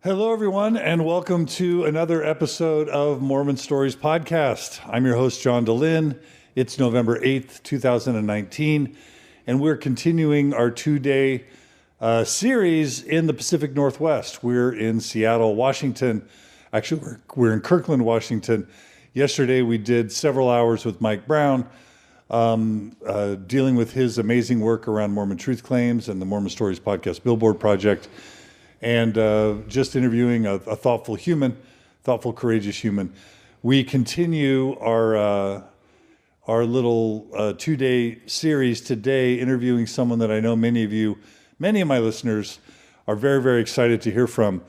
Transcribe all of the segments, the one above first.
Hello, everyone, and welcome to another episode of Mormon Stories Podcast. I'm your host, John DeLynn. It's November 8th, 2019, and we're continuing our two-day series in the Pacific Northwest. We're in Seattle, Washington. Actually, we're in Kirkland, Washington. Yesterday, we did several hours with Mike Brown, dealing with his amazing work around Mormon truth claims and the Mormon Stories Podcast Billboard Project, and just interviewing a thoughtful, courageous human. We continue our little two-day series today, interviewing someone that I know many of my listeners are very, very excited to hear from.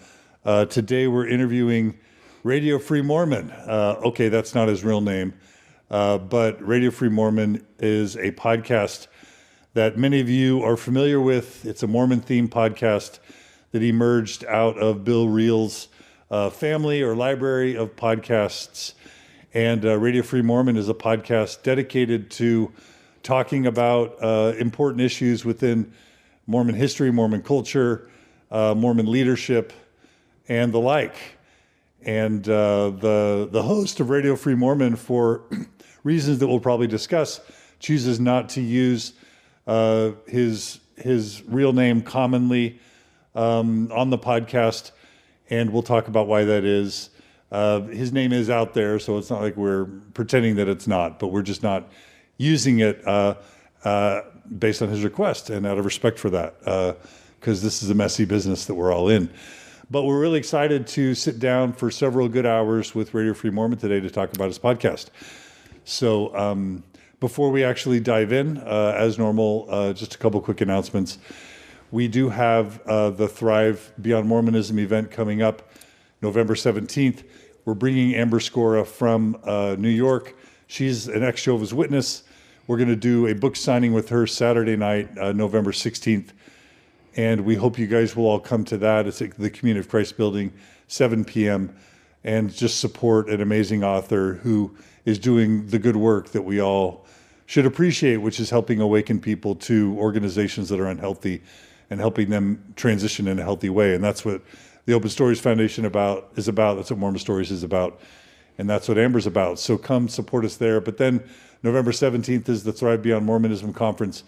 Today we're interviewing Radio Free Mormon. Okay, that's not his real name, but Radio Free Mormon is a podcast that many of you are familiar with. It's a Mormon-themed podcast that emerged out of Bill Reel's family or library of podcasts. And Radio Free Mormon is a podcast dedicated to talking about important issues within Mormon history, Mormon culture, Mormon leadership, and the like. And the host of Radio Free Mormon, for reasons that we'll probably discuss, chooses not to use his real name commonly on the podcast, and we'll talk about why that is. His name is out there, so it's not like we're pretending that it's not, but we're just not using it based on his request and out of respect for that, because this is a messy business that we're all in. But we're really excited to sit down for several good hours with Radio Free Mormon today to talk about his podcast. So before we actually dive in, as normal, just a couple quick announcements. We do have the Thrive Beyond Mormonism event coming up November 17th. We're bringing Amber Scora from New York. She's an ex-Jehovah's Witness. We're going to do a book signing with her Saturday night, November 16th. And we hope you guys will all come to that. It's at the Community of Christ building, 7 p.m. And just support an amazing author who is doing the good work that we all should appreciate, which is helping awaken people to organizations that are unhealthy and helping them transition in a healthy way. And that's what the Open Stories Foundation is about. That's what Mormon Stories is about. And that's what Amber's about. So come support us there. But then November 17th is the Thrive Beyond Mormonism Conference,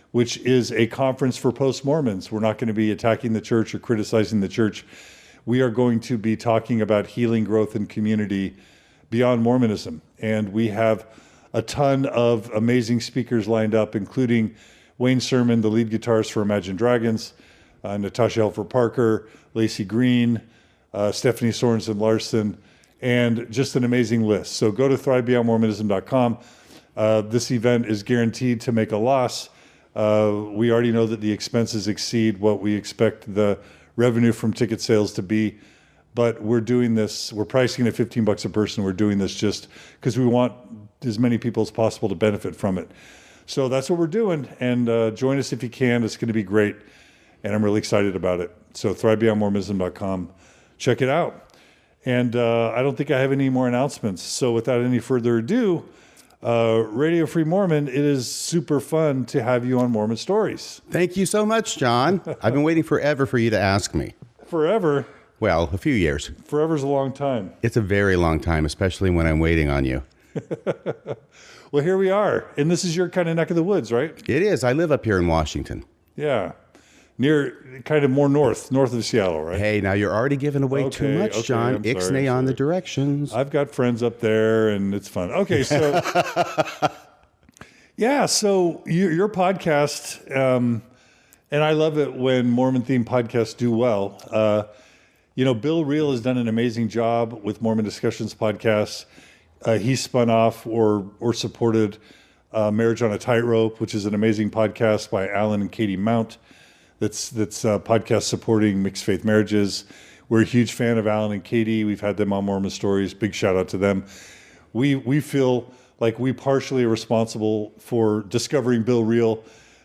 which is a conference for post-Mormons. We're not going to be attacking the church or criticizing the church. We are going to be talking about healing, growth, and community beyond Mormonism. And we have a ton of amazing speakers lined up, including Wayne Sermon, the lead guitarist for Imagine Dragons, Natasha Helfer Parker, Lacey Green, Stephanie Sorensen Larson, and just an amazing list. So go to thrivebeyondmormonism.com. This event is guaranteed to make a loss. We already know that the expenses exceed what we expect the revenue from ticket sales to be, but we're doing this, we're pricing it at $15 a person. We're doing this just because we want as many people as possible to benefit from it. So that's what we're doing, and join us if you can. It's going to be great, and I'm really excited about it. So thrivebeyondmormonism.com, check it out. And I don't think I have any more announcements. So without any further ado, Radio Free Mormon, it is super fun to have you on Mormon Stories. Thank you so much, John. I've been waiting forever for you to ask me. Forever? Well, a few years. Forever's a long time. It's a very long time, especially when I'm waiting on you. Well, here we are. And this is your kind of neck of the woods, right? It is. I live up here in Washington. Yeah. Near, kind of more north of Seattle, right? Hey, now you're already giving away too much, John. Ixnay on the directions. I've got friends up there, and it's fun. Okay, so... yeah, so your podcast, and I love it when Mormon-themed podcasts do well. Bill Reel has done an amazing job with Mormon Discussions podcasts. He spun off or supported Marriage on a Tightrope, which is an amazing podcast by Alan and Katie Mount. That's a podcast supporting mixed faith marriages. We're a huge fan of Alan and Katie. We've had them on Mormon Stories. Big shout out to them. We feel like we partially are responsible for discovering Bill Reel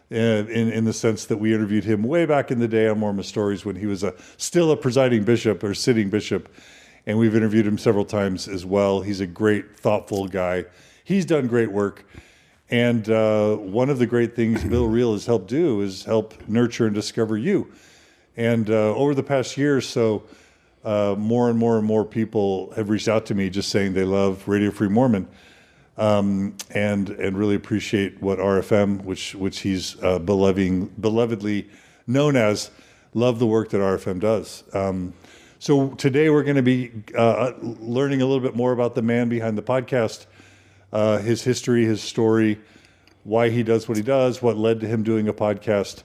in the sense that we interviewed him way back in the day on Mormon Stories when he was still a presiding bishop or sitting bishop. And we've interviewed him several times as well. He's a great, thoughtful guy. He's done great work. And one of the great things Bill Reel has helped do is help nurture and discover you. And over the past year or so, more and more and more people have reached out to me just saying they love Radio Free Mormon, and really appreciate what RFM, which he's belovedly known as, love the work that RFM does. So today we're going to be learning a little bit more about the man behind the podcast, his history, his story, why he does what he does, what led to him doing a podcast.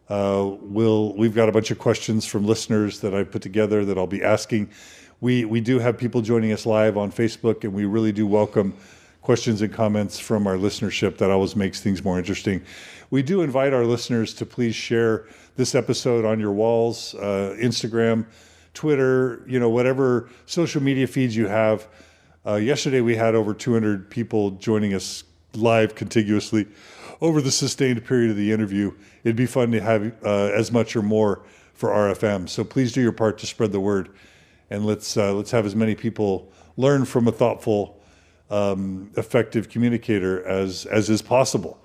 We've got a bunch of questions from listeners that I've put together that I'll be asking. We do have people joining us live on Facebook, and we really do welcome questions and comments from our listenership. That always makes things more interesting. We do invite our listeners to please share this episode on your walls, Instagram, Twitter, whatever social media feeds you have. Yesterday we had over 200 people joining us live contiguously over the sustained period of the interview. It'd be fun to have as much or more for RFM. So please do your part to spread the word, and let's have as many people learn from a thoughtful, effective communicator as is possible.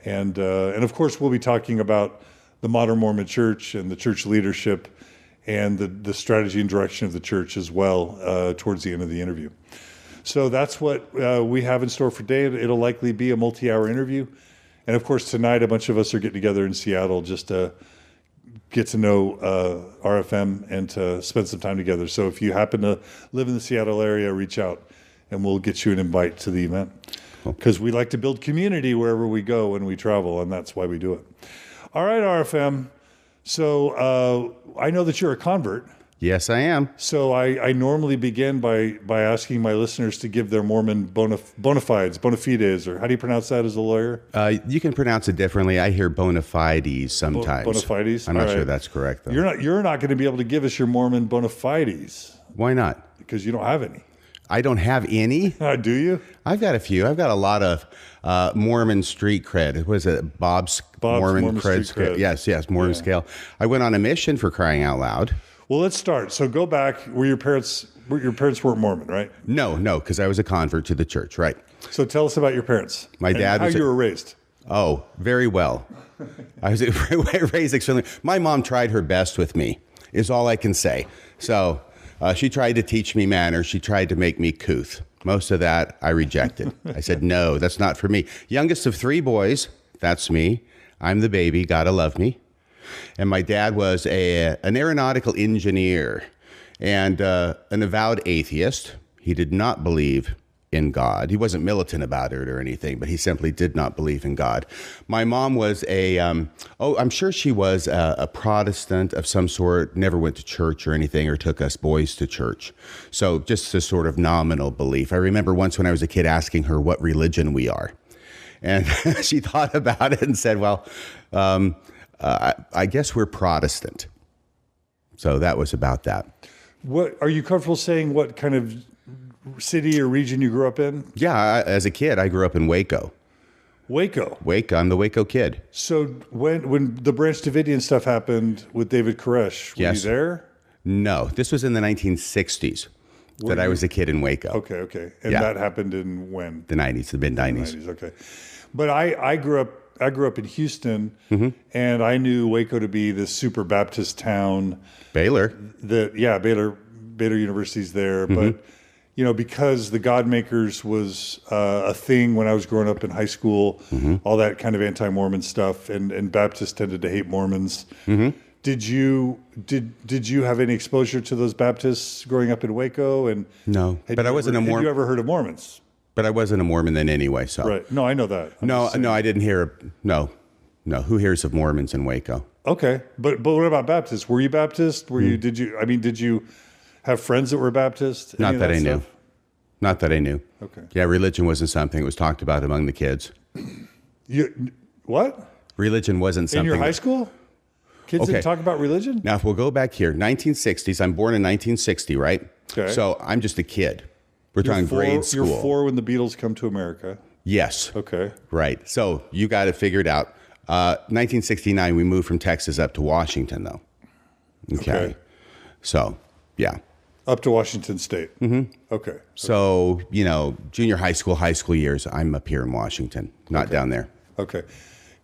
And of course, we'll be talking about the modern Mormon Church and the church leadership and the strategy and direction of the church as well towards the end of the interview. So that's what we have in store for today. It'll likely be a multi-hour interview. And of course, tonight, a bunch of us are getting together in Seattle just to get to know RFM and to spend some time together. So if you happen to live in the Seattle area, reach out and we'll get you an invite to the event. Because we like to build community wherever we go when we travel, and that's why we do it. All right, RFM. So I know that you're a convert. Yes, I am. So I normally begin by asking my listeners to give their Mormon bona fides, or how do you pronounce that as a lawyer? You can pronounce it differently. I hear bona fides sometimes. Bona fides? I'm not sure that's correct, though. You're not going to be able to give us your Mormon bona fides. Why not? Because you don't have any. I don't have any? Do you? I've got a few. I've got a lot of Mormon street cred. What is it? Bob's Mormon cred. Street cred. Yes, Mormon scale. I went on a mission, for crying out loud. Well, let's start. So go back. Your parents weren't Mormon, right? No, because I was a convert to the church, right? So tell us about your parents. My dad was how you were raised. Oh, very well. I was raised extremely. My mom tried her best with me, is all I can say. So she tried to teach me manners. She tried to make me couth. Most of that I rejected. I said, no, that's not for me. Youngest of 3 boys, that's me. I'm the baby. Gotta love me. And my dad was an aeronautical engineer and an avowed atheist. He did not believe in God. He wasn't militant about it or anything, but he simply did not believe in God. My mom was I'm sure she was a Protestant of some sort, never went to church or anything or took us boys to church. So just a sort of nominal belief. I remember once when I was a kid asking her what religion we are. And she thought about it and said, well, I guess we're Protestant. So that was about that. What are you comfortable saying? What kind of city or region you grew up in? Yeah, as a kid, I grew up in Waco. Waco. I'm the Waco kid. So when the Branch Davidian stuff happened with David Koresh, were you there? No, this was in the 1960s that I was a kid in Waco. Okay. And that happened in when? The 90s, the mid-90s. Okay. But I grew up in Houston, and I knew Waco to be this super Baptist town. Baylor. Baylor University's there. But, because the Godmakers was a thing when I was growing up in high school, all that kind of anti-Mormon stuff, and Baptists tended to hate Mormons. Did you have any exposure to those Baptists growing up in Waco? And no, but I wasn't a Mormon. Had you ever heard of Mormons? But I wasn't a Mormon then anyway, so. Right. No, I know that. No, I didn't hear. No. Who hears of Mormons in Waco? Okay, but what about Baptists? Were you Baptist? Did you have friends that were Baptist? Not that I knew. Not that I knew. Okay. Yeah, religion wasn't something that was talked about among the kids. What? Religion wasn't something. In your high school? Kids didn't talk about religion? Now, if we'll go back here, 1960s. I'm born in 1960, right? Okay. So I'm just a kid. We're talking grade school. You're 4 when the Beatles come to America. Yes. Okay. Right. So you got it figured out. 1969, we moved from Texas up to Washington, though. Okay. So, yeah. Up to Washington State. Okay. So, junior high school years, I'm up here in Washington, not down there. Okay.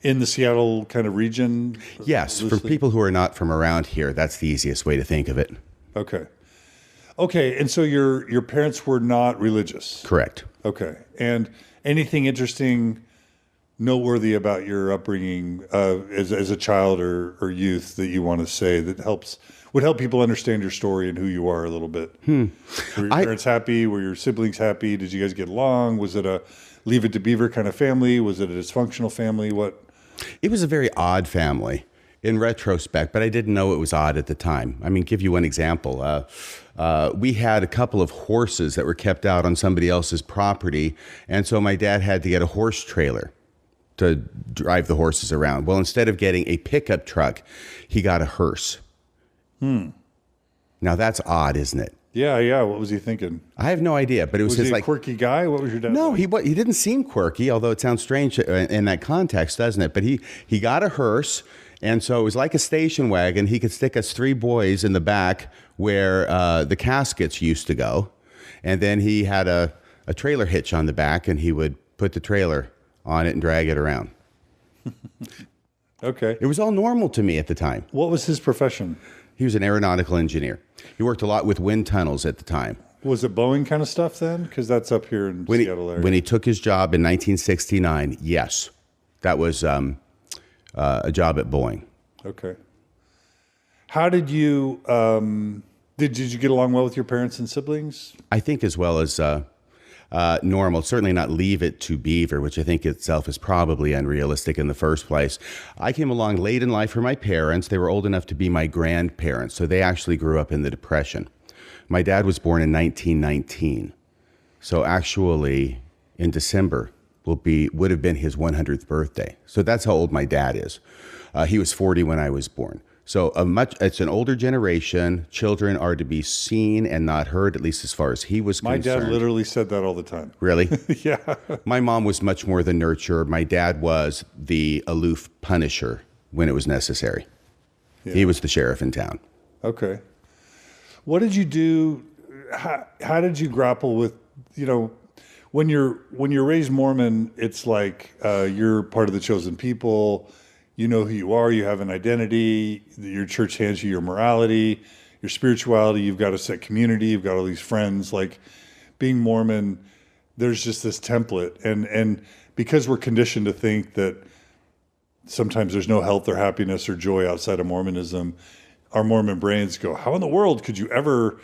In the Seattle kind of region? Yes. For people who are not from around here, that's the easiest way to think of it. Okay. Okay, and so your parents were not religious. Correct. Okay, and anything interesting, noteworthy about your upbringing as a child or youth that you want to say that would help people understand your story and who you are a little bit? Were your parents happy? Were your siblings happy? Did you guys get along? Was it a Leave It to Beaver kind of family? Was it a dysfunctional family? What? It was a very odd family in retrospect, but I didn't know it was odd at the time. I mean, give you one example. We had a couple of horses that were kept out on somebody else's property, and so my dad had to get a horse trailer to drive the horses around. Well, instead of getting a pickup truck, he got a hearse. Now that's odd, isn't it? Yeah. What was he thinking? I have no idea, but it was Was his he a quirky guy? What was your dad? No, like? he didn't seem quirky, although it sounds strange in that context, doesn't it? But he got a hearse, and so it was like a station wagon. He could stick us three boys in the back where the caskets used to go, and then he had a trailer hitch on the back, and he would put the trailer on it and drag it around. Okay. It was all normal to me at the time. What was his profession? He was an aeronautical engineer. He worked a lot with wind tunnels at the time. Was it Boeing kind of stuff then? Because that's up here in Seattle area. When he took his job in 1969, yes. That was a job at Boeing. Okay. How did you, did you get along well with your parents and siblings? I think as well as normal. Certainly not Leave It to Beaver, which I think itself is probably unrealistic in the first place. I came along late in life for my parents. They were old enough to be my grandparents, so they actually grew up in the Depression. My dad was born in 1919, so actually in December would have been his 100th birthday. So that's how old my dad is. He was 40 when I was born. So it's an older generation. Children are to be seen and not heard, at least as far as he was concerned. My dad literally said that all the time. Really? Yeah. My mom was much more the nurturer. My dad was the aloof punisher when it was necessary. Yeah. He was the sheriff in town. Okay. What did you do? How did you grapple with, when you're raised Mormon, it's like you're part of the chosen people. You know who you are. You have an identity. Your church hands you your morality, your spirituality. You've got a set community. You've got all these friends. Like being Mormon, there's just this template. And because we're conditioned to think that sometimes there's no health or happiness or joy outside of Mormonism, our Mormon brains go, how in the world could you ever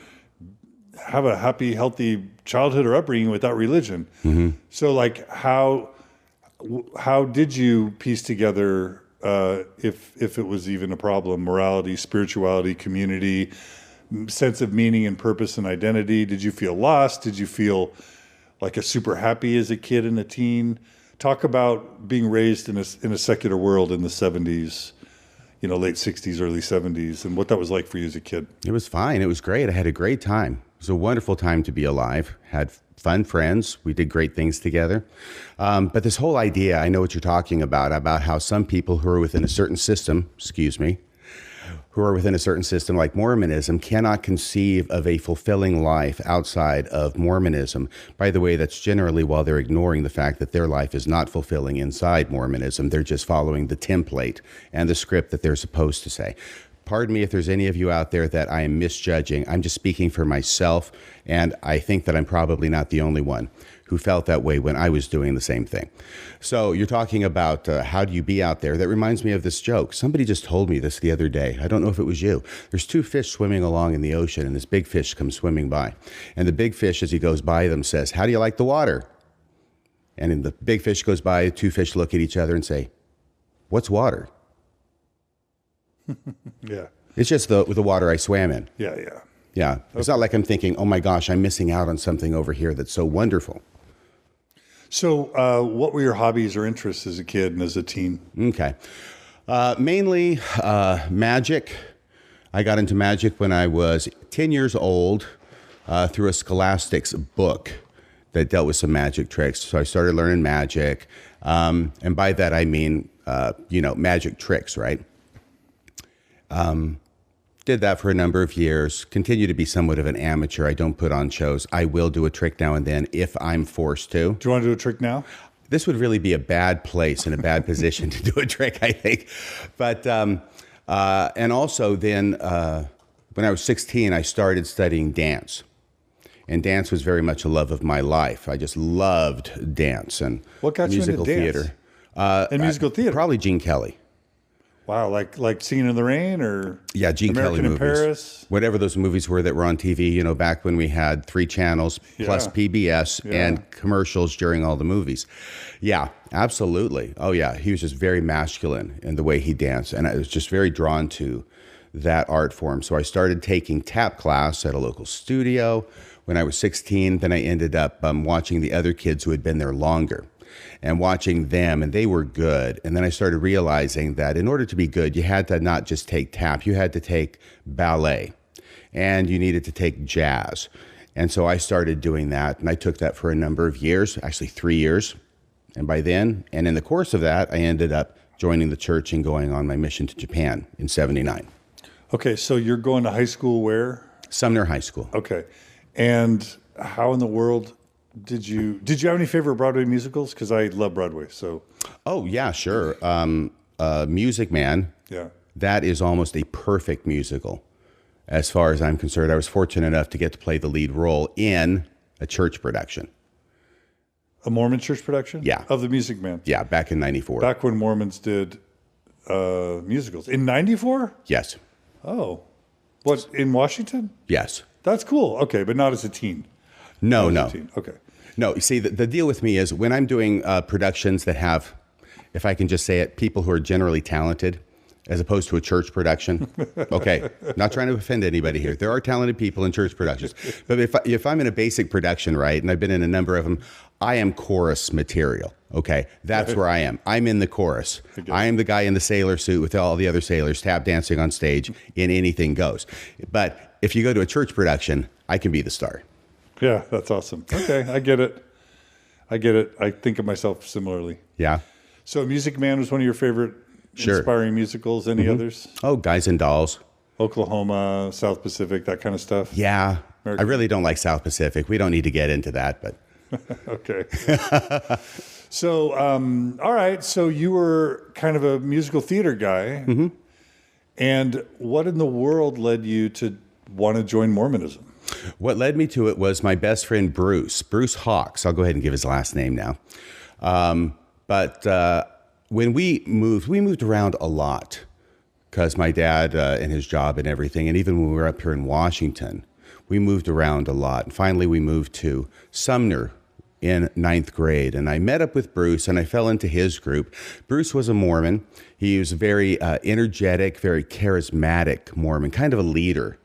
have a happy, healthy childhood or upbringing without religion? Mm-hmm. So like how did you piece together if it was even a problem, morality, spirituality, community, sense of meaning and purpose and identity? Did you feel lost? Did you feel like a super happy as a kid and a teen? Talk about being raised in a secular world in the 70s, late 60s, early 70s, and what that was like for you as a kid. It was fine. It was great. I had a great time. It was a wonderful time to be alive. Had fun friends. We did great things together. But this whole idea, I know what you're talking about how some people who are within a certain system, like Mormonism, cannot conceive of a fulfilling life outside of Mormonism. By the way, that's generally while they're ignoring the fact that their life is not fulfilling inside Mormonism. They're just following the template and the script that they're supposed to say. Pardon me if there's any of you out there that I am misjudging. I'm just speaking for myself, and I think that I'm probably not the only one who felt that way when I was doing the same thing. So you're talking about how do you be out there? That reminds me of this joke. Somebody just told me this the other day. I don't know if it was you. There's two fish swimming along in the ocean, and this big fish comes swimming by. And the big fish, as he goes by them, says, "How do you like the water?" And then the big fish goes by, the two fish look at each other and say, "What's water?" Yeah. It's just the water I swam in. Yeah. Yeah. Okay. It's not like I'm thinking, oh my gosh, I'm missing out on something over here that's so wonderful. So what were your hobbies or interests as a kid and as a teen? Okay. Mainly magic. I got into magic when I was 10 years old through a scholastics book that dealt with some magic tricks. So I started learning magic. And by that, I mean, magic tricks, right? Did that for a number of years, continue to be somewhat of an amateur. I don't put on shows. I will do a trick now and then if I'm forced to. Do you want to do a trick now? This would really be a bad place and a bad position to do a trick, I think. But, and also then, when when I was 16, I started studying dance. And dance was very much a love of my life. I just loved dance and what got musical you into dance? theater. And musical theater? Probably Gene Kelly. Wow, like Singing in the Rain or Yeah, Gene American Kelly in movies. Paris? Whatever those movies were that were on TV, you know, back when we had 3 channels plus Yeah. PBS and commercials during all the movies. Yeah, absolutely. Oh, yeah. He was just very masculine in the way he danced. And I was just very drawn to that art form. So I started taking tap class at a local studio when I was 16. Then I ended up watching the other kids who had been there longer and watching them, and they were good. And then I started realizing that in order to be good, you had to not just take tap, you had to take ballet, and you needed to take jazz. And so I started doing that, and I took that for a number of years, actually 3 years. And by then, and in the course of that, I ended up joining the church and going on my mission to Japan in 79. Okay, so you're going to high school where? Sumner High School. Okay. And how in the world did you have any favorite Broadway musicals? Because I love Broadway, so. Oh, yeah, sure. Music Man. Yeah. That is almost a perfect musical as far as I'm concerned. I was fortunate enough to get to play the lead role in a church production. A Mormon church production? Yeah. Of The Music Man? Yeah, back in 94. Back when Mormons did musicals. In 94? Yes. Oh. What, in Washington? Yes. That's cool. Okay, but not as a teen. No, Not no. as a teen. Okay. No, you see, the deal with me is when I'm doing productions that have, if I can just say it, people who are generally talented, as opposed to a church production. Okay, not trying to offend anybody here. There are talented people in church productions. But if I'm in a basic production, right, and I've been in a number of them, I am chorus material. Okay, that's where I am. I'm in the chorus. I am the guy in the sailor suit with all the other sailors tap dancing on stage in Anything Goes. But if you go to a church production, I can be the star. Yeah, that's awesome. Okay, I get it. I think of myself similarly. Yeah. So Music Man was one of your favorite inspiring musicals. Any others? Oh, Guys and Dolls. Oklahoma, South Pacific, that kind of stuff? Yeah. I really don't like South Pacific. We don't need to get into that, but. Okay. So, all right. So you were kind of a musical theater guy. Mm-hmm. And what in the world led you to want to join Mormonism? What led me to it was my best friend, Bruce Hawks. I'll go ahead and give his last name now. But when we moved around a lot because my dad and his job and everything. And even when we were up here in Washington, we moved around a lot. And finally, we moved to Sumner in 9th grade. And I met up with Bruce and I fell into his group. Bruce was a Mormon. He was very energetic, very charismatic Mormon, kind of a leader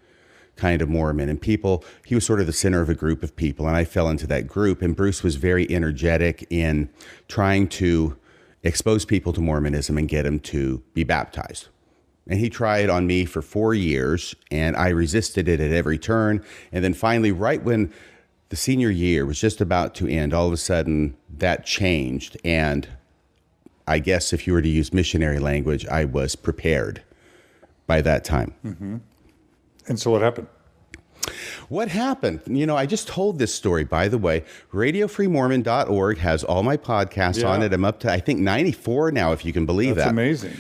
kind of Mormon. And he was sort of the center of a group of people. And I fell into that group. And Bruce was very energetic in trying to expose people to Mormonism and get them to be baptized. And he tried on me for 4 years, and I resisted it at every turn. And then finally, right when the senior year was just about to end, all of a sudden that changed. And I guess if you were to use missionary language, I was prepared by that time. Mm-hmm. And so what happened? What happened? You know, I just told this story, by the way. RadioFreeMormon.org has all my podcasts on it. I'm up to, I think, 94 now, if you can believe that. That's amazing.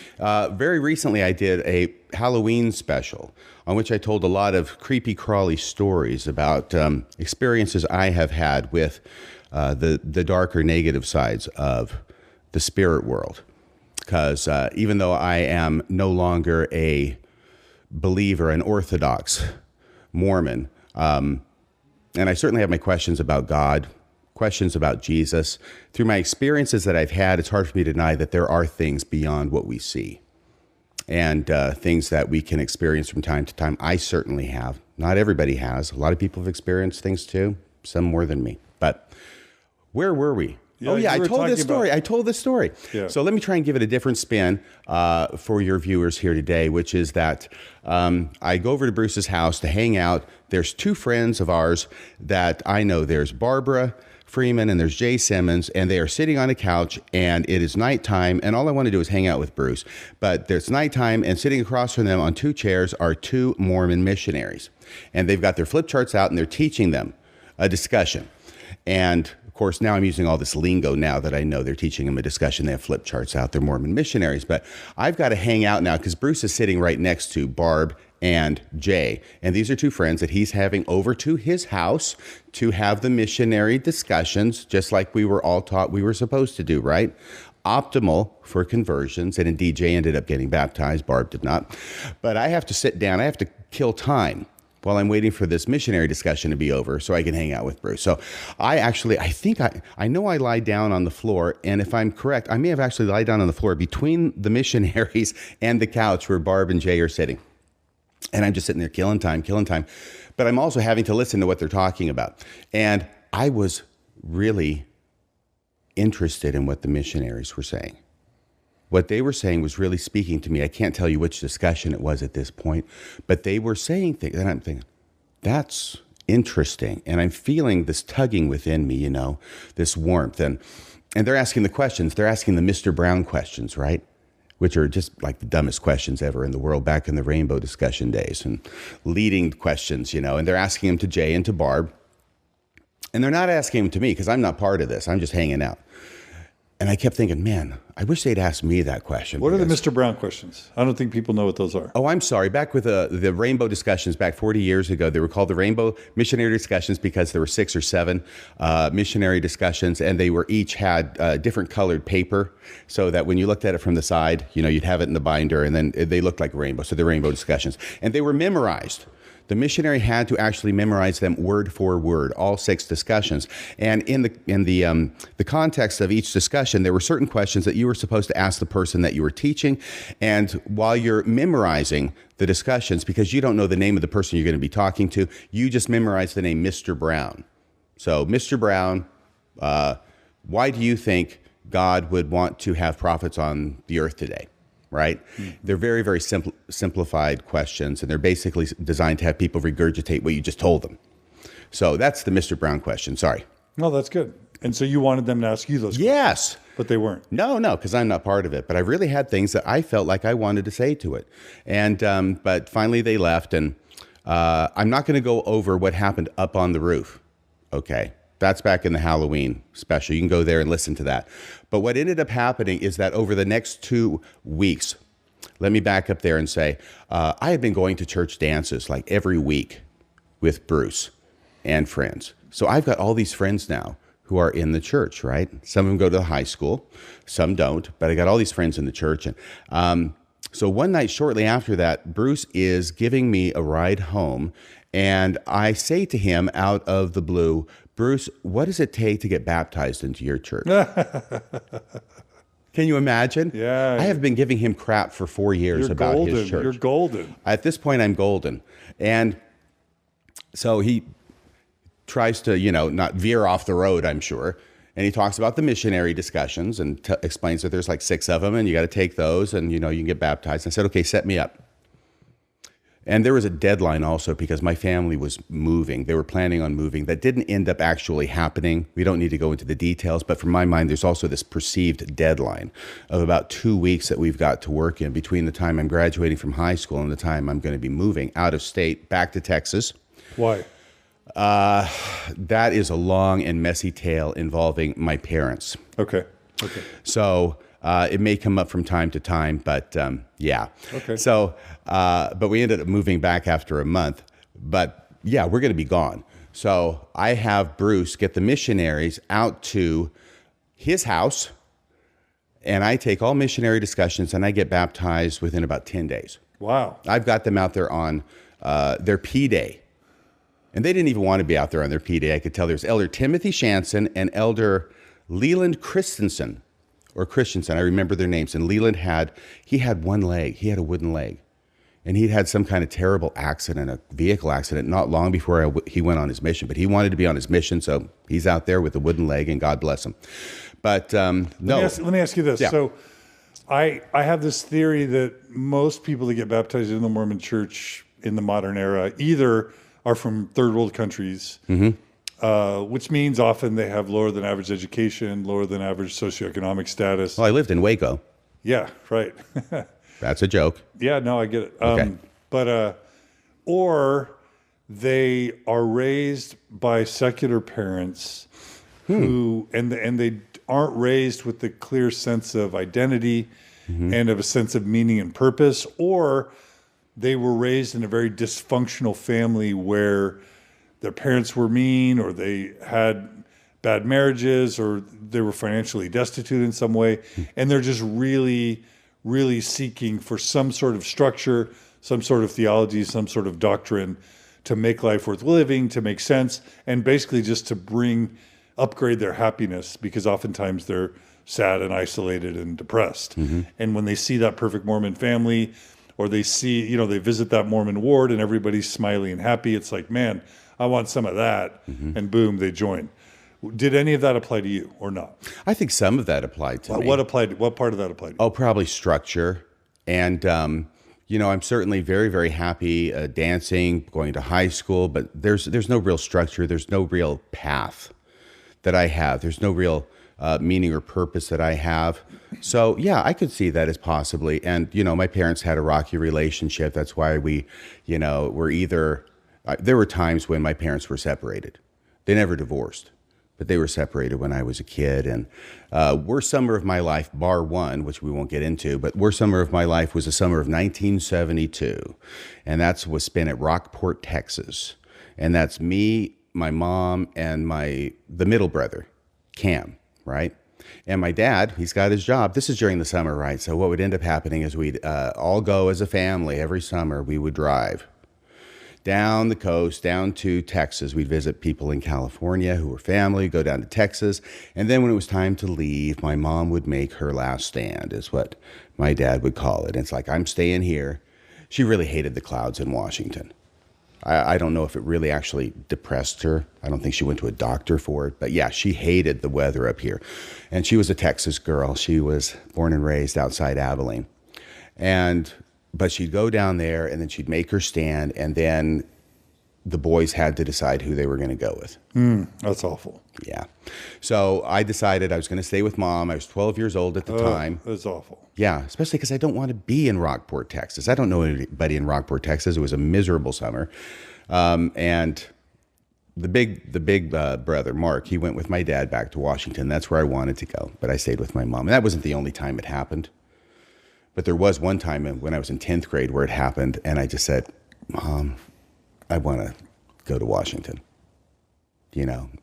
Very recently, I did a Halloween special on which I told a lot of creepy, crawly stories about experiences I have had with the darker, negative sides of the spirit world. Because even though I am no longer a believer, an Orthodox Mormon, and I certainly have my questions about God, questions about Jesus. Through my experiences that I've had, it's hard for me to deny that there are things beyond what we see and things that we can experience from time to time. I certainly have. Not everybody has. A lot of people have experienced things too, some more than me. But where were we? I told this story. Yeah. So let me try and give it a different spin for your viewers here today, which is that I go over to Bruce's house to hang out. There's 2 friends of ours that I know. There's Barbara Freeman and there's Jay Simmons, and they are sitting on a couch, and it is nighttime, and all I want to do is hang out with Bruce. But there's nighttime, and sitting across from them on 2 chairs are 2 Mormon missionaries. And they've got their flip charts out, and they're teaching them a discussion. And of course, now I'm using all this lingo now that I know they're teaching them a discussion. They have flip charts out. They're Mormon missionaries. But I've got to hang out now because Bruce is sitting right next to Barb and Jay. And these are two friends that he's having over to his house to have the missionary discussions, just like we were all taught we were supposed to do, right? Optimal for conversions. And indeed, Jay ended up getting baptized. Barb did not. But I have to sit down. I have to kill time while I'm waiting for this missionary discussion to be over so I can hang out with Bruce. So I know I lie down on the floor, and if I'm correct, I may have actually lied down on the floor between the missionaries and the couch where Barb and Jay are sitting. And I'm just sitting there killing time. But I'm also having to listen to what they're talking about. And I was really interested in what the missionaries were saying. What they were saying was really speaking to me. I can't tell you which discussion it was at this point, but they were saying things, and I'm thinking, that's interesting. And I'm feeling this tugging within me, this warmth. And they're asking the questions. They're asking the Mr. Brown questions, right? Which are just like the dumbest questions ever in the world back in the rainbow discussion days, and leading questions, and they're asking them to Jay and to Barb. And they're not asking them to me because I'm not part of this. I'm just hanging out. And I kept thinking, man, I wish they'd asked me that question. What are the Mr. Brown questions? I don't think people know what those are. Oh, I'm sorry. Back with the rainbow discussions back 40 years ago, they were called the Rainbow Missionary Discussions because there were 6 or 7 missionary discussions, and they were each had different colored paper so that when you looked at it from the side, you'd have it in the binder, and then they looked like a rainbow. So the rainbow discussions. And they were memorized. The missionary had to actually memorize them word for word, all 6 discussions. And in the context of each discussion, there were certain questions that you were supposed to ask the person that you were teaching. And while you're memorizing the discussions, because you don't know the name of the person you're going to be talking to, you just memorize the name Mr. Brown. So, Mr. Brown, why do you think God would want to have prophets on the earth today? Right? They're very, very simplified questions, and they're basically designed to have people regurgitate what you just told them. So that's the Mr. Brown question. Sorry. No, that's good. And so you wanted them to ask you those questions. Yes. But they weren't. No, because I'm not part of it. But I really had things that I felt like I wanted to say to it. And but finally they left, and I'm not going to go over what happened up on the roof. Okay. That's back in the Halloween special. You can go there and listen to that. But what ended up happening is that over the next 2 weeks, let me back up there and say, I had been going to church dances like every week with Bruce and friends. So I've got all these friends now who are in the church, right? Some of them go to the high school, some don't, but I got all these friends in the church. And so one night shortly after that, Bruce is giving me a ride home, and I say to him out of the blue, Bruce, what does it take to get baptized into your church? Can you imagine? Yeah. I have been giving him crap for 4 years about his church. You're golden. At this point, I'm golden. And so he tries to, not veer off the road, I'm sure. And he talks about the missionary discussions and explains that there's like 6 of them, and you got to take those, and, you can get baptized. And I said, okay, set me up. And there was a deadline also because my family was moving. They were planning on moving. That didn't end up actually happening. We don't need to go into the details, but from my mind, there's also this perceived deadline of about 2 weeks that we've got to work in between the time I'm graduating from high school and the time I'm going to be moving out of state back to Texas. Why? That is a long and messy tale involving my parents. Okay. So it may come up from time to time, but yeah. Okay. So, but we ended up moving back after a month. But yeah, we're going to be gone. So I have Bruce get the missionaries out to his house, and I take all missionary discussions, and I get baptized within about 10 days. Wow. I've got them out there on their P Day. And they didn't even want to be out there on their P Day. I could tell there's Elder Timothy Shanson and Elder Leland Christensen. Or Christensen, I remember their names. And Leland had one leg. He had a wooden leg. And he'd had some kind of terrible accident, a vehicle accident, not long before he went on his mission. But he wanted to be on his mission, so he's out there with a wooden leg, and God bless him. But no. Let me ask you this. Yeah. So I have this theory that most people that get baptized in the Mormon church in the modern era either are from third world countries, which means often they have lower than average education, lower than average socioeconomic status. Well, I lived in Waco. Yeah, right. That's a joke. Yeah, no, I get it. Okay. But or they are raised by secular parents who and they aren't raised with the clear sense of identity and of a sense of meaning and purpose, or they were raised in a very dysfunctional family where their parents were mean, or they had bad marriages, or they were financially destitute in some way, and they're just really, really seeking for some sort of structure, some sort of theology, some sort of doctrine to make life worth living, to make sense, and basically just to upgrade their happiness, because oftentimes they're sad and isolated and depressed. And when they see that perfect Mormon family, or they see, they visit that Mormon ward and everybody's smiling and happy, it's like, man, I want some of that. And boom, they join. Did any of that apply to you or not? I think some of that applied to me. What part of that applied to you? Oh, probably structure. And, I'm certainly very, very happy dancing, going to high school, but there's no real structure. There's no real path that I have. There's no real meaning or purpose that I have. So, yeah, I could see that as possibly. And, my parents had a rocky relationship. That's why we, were either, there were times when my parents were separated. They never divorced, but they were separated when I was a kid. And worst summer of my life, bar one, which we won't get into, but worst summer of my life was the summer of 1972. And was spent at Rockport, Texas. And that's me, my mom, and the middle brother, Cam, right? And my dad, he's got his job. This is during the summer, right? So what would end up happening is we'd all go as a family every summer. We would drive down the coast, down to Texas. We'd visit people in California who were family, go down to Texas. And then when it was time to leave, my mom would make her last stand, is what my dad would call it. And it's like, I'm staying here. She really hated the clouds in Washington. I don't know if it really actually depressed her. I don't think she went to a doctor for it. But yeah, she hated the weather up here. And she was a Texas girl. She was born and raised outside Abilene. But she'd go down there, and then she'd make her stand, and then the boys had to decide who they were going to go with. That's awful. Yeah. So I decided I was going to stay with Mom. I was 12 years old at the time. That's awful. Yeah, especially because I don't want to be in Rockport, Texas. I don't know anybody in Rockport, Texas. It was a miserable summer. And the big brother, Mark, he went with my dad back to Washington. That's where I wanted to go. But I stayed with my mom. And that wasn't the only time it happened. But there was one time when I was in 10th grade where it happened, and I just said, Mom, I want to go to Washington.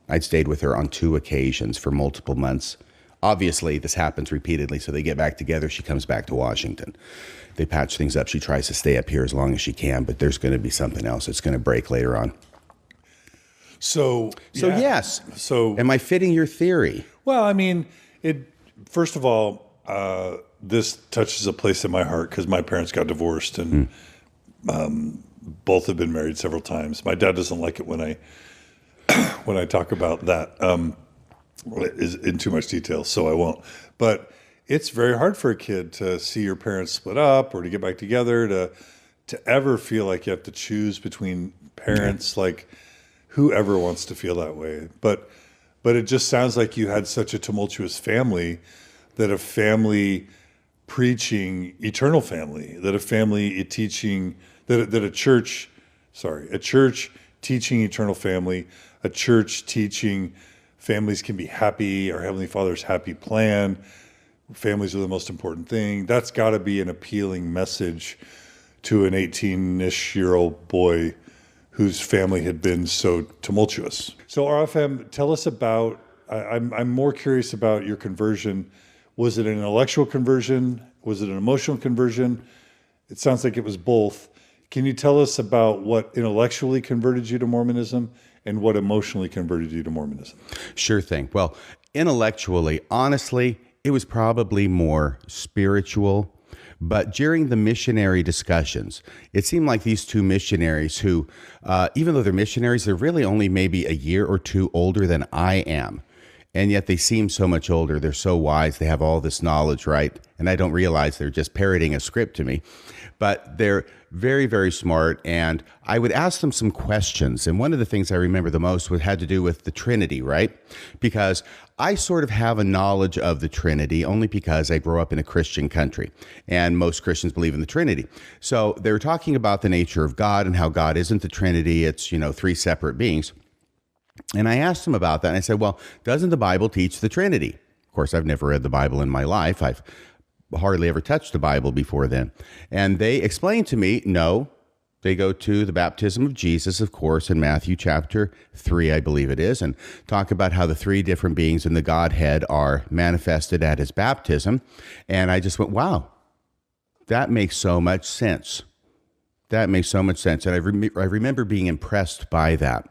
I'd stayed with her on 2 occasions for multiple months. Obviously, this happens repeatedly, so they get back together. She comes back to Washington. They patch things up. She tries to stay up here as long as she can, but there's going to be something else that's going to break later on. So yeah. Yes. So am I fitting your theory? Well, I mean, first of all, this touches a place in my heart because my parents got divorced, and both have been married several times. My dad doesn't like it when I talk about that is in too much detail, so I won't. But it's very hard for a kid to see your parents split up or to get back together, to ever feel like you have to choose between parents. Like, whoever wants to feel that way? But it just sounds like you had such a tumultuous family, that a family preaching eternal family, that a family teaching, that a church teaching eternal family, a church teaching families can be happy, our Heavenly Father's happy plan, families are the most important thing. That's got to be an appealing message to an 18-ish-year-old boy whose family had been so tumultuous. So RFM, tell us about, I'm more curious about your conversion. Was it an intellectual conversion? Was it an emotional conversion? It sounds like it was both. Can you tell us about what intellectually converted you to Mormonism and what emotionally converted you to Mormonism? Sure thing. Well, intellectually, honestly, it was probably more spiritual. But during the missionary discussions, it seemed like these two missionaries who, even though they're missionaries, they're really only maybe a year or two older than I am. And yet they seem so much older. They're so wise. They have all this knowledge, right? And I don't realize they're just parroting a script to me. But they're very, very smart. And I would ask them some questions. And one of the things I remember the most had to do with the Trinity, right? Because I sort of have a knowledge of the Trinity only because I grew up in a Christian country. And most Christians believe in the Trinity. So they were talking about the nature of God and how God isn't the Trinity. It's, three separate beings. And I asked him about that, and I said, well, doesn't the Bible teach the Trinity? Of course, I've never read the Bible in my life. I've hardly ever touched the Bible before then. And they explained to me, no, they go to the baptism of Jesus, of course, in Matthew chapter 3, I believe it is, and talk about how the three different beings in the Godhead are manifested at his baptism. And I just went, wow, that makes so much sense. That makes so much sense. And I remember being impressed by that.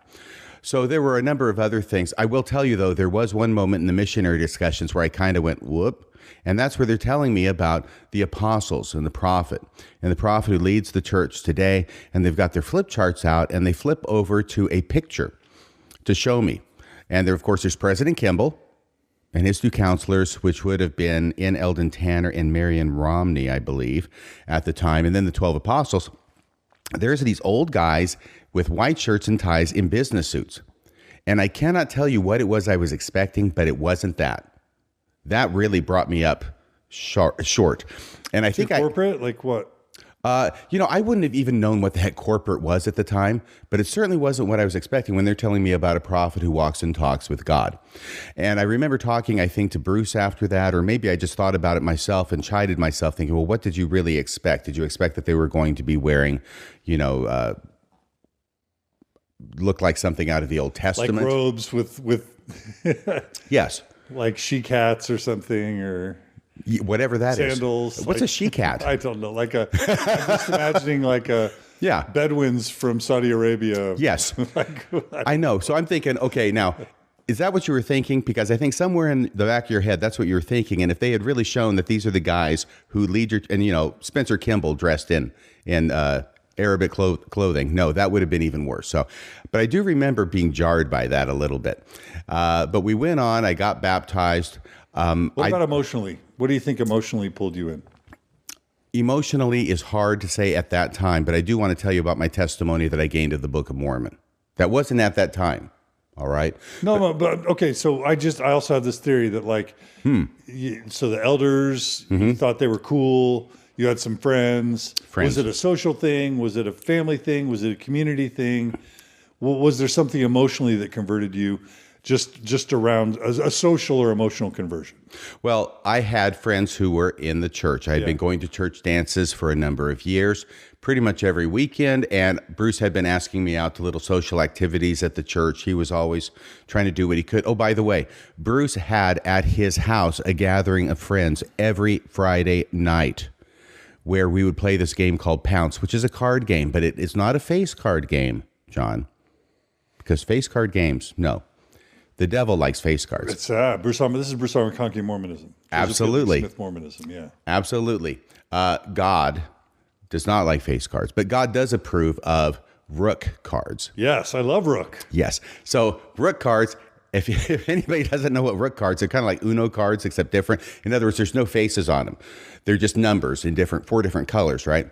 So there were a number of other things. I will tell you, though, there was one moment in the missionary discussions where I kind of went, whoop. And that's where they're telling me about the apostles and the prophet who leads the church today. And they've got their flip charts out and they flip over to a picture to show me. And there, of course, there's President Kimball and his two counselors, which would have been N. Eldon Tanner and Marion Romney, I believe, at the time. And then the 12 apostles. There's these old guys with white shirts and ties in business suits. And I cannot tell you what it was I was expecting, but it wasn't that. That really brought me up short. And I think corporate, like what? I wouldn't have even known what the heck corporate was at the time, but it certainly wasn't what I was expecting when they're telling me about a prophet who walks and talks with God. And I remember talking, I think, to Bruce after that, or maybe I just thought about it myself and chided myself thinking, well, what did you really expect? Did you expect that they were going to be wearing, look like something out of the Old Testament? Like robes with yes. Like she-cats or something, or whatever that sandals. Is. What's a she-cat? I don't know. I'm just imagining Bedouins from Saudi Arabia. Yes. I know. So I'm thinking, okay, now, is that what you were thinking? Because I think somewhere in the back of your head, that's what you were thinking. And if they had really shown that these are the guys who lead your, and Spencer Kimball dressed in Arabic clothing. No, that would have been even worse. So, but I do remember being jarred by that a little bit. But we went on. I got baptized. What about emotionally? What do you think emotionally pulled you in? Emotionally is hard to say at that time, but I do want to tell you about my testimony that I gained of the Book of Mormon. That wasn't at that time. All right. But okay. So I also have this theory that so the elders, you thought they were cool. You had some friends. Was it a social thing? Was it a family thing? Was it a community thing? Was there something emotionally that converted you just around a social or emotional conversion? Well, I had friends who were in the church. I had been going to church dances for a number of years, pretty much every weekend. And Bruce had been asking me out to little social activities at the church. He was always trying to do what he could. Oh, by the way, Bruce had at his house a gathering of friends every Friday night, where we would play this game called Pounce, which is a card game, but it's not a face card game, John. Because face card games, no. The devil likes face cards. It's Bruce Arm. This is Bruce Arm conquering Mormonism. Absolutely. Smith Mormonism, yeah. Absolutely. God does not like face cards, but God does approve of rook cards. Yes, I love rook. Yes. So rook cards, if anybody doesn't know what rook cards, they're kind of like Uno cards, except different. In other words, there's no faces on them. They're just numbers in 4 different colors, right?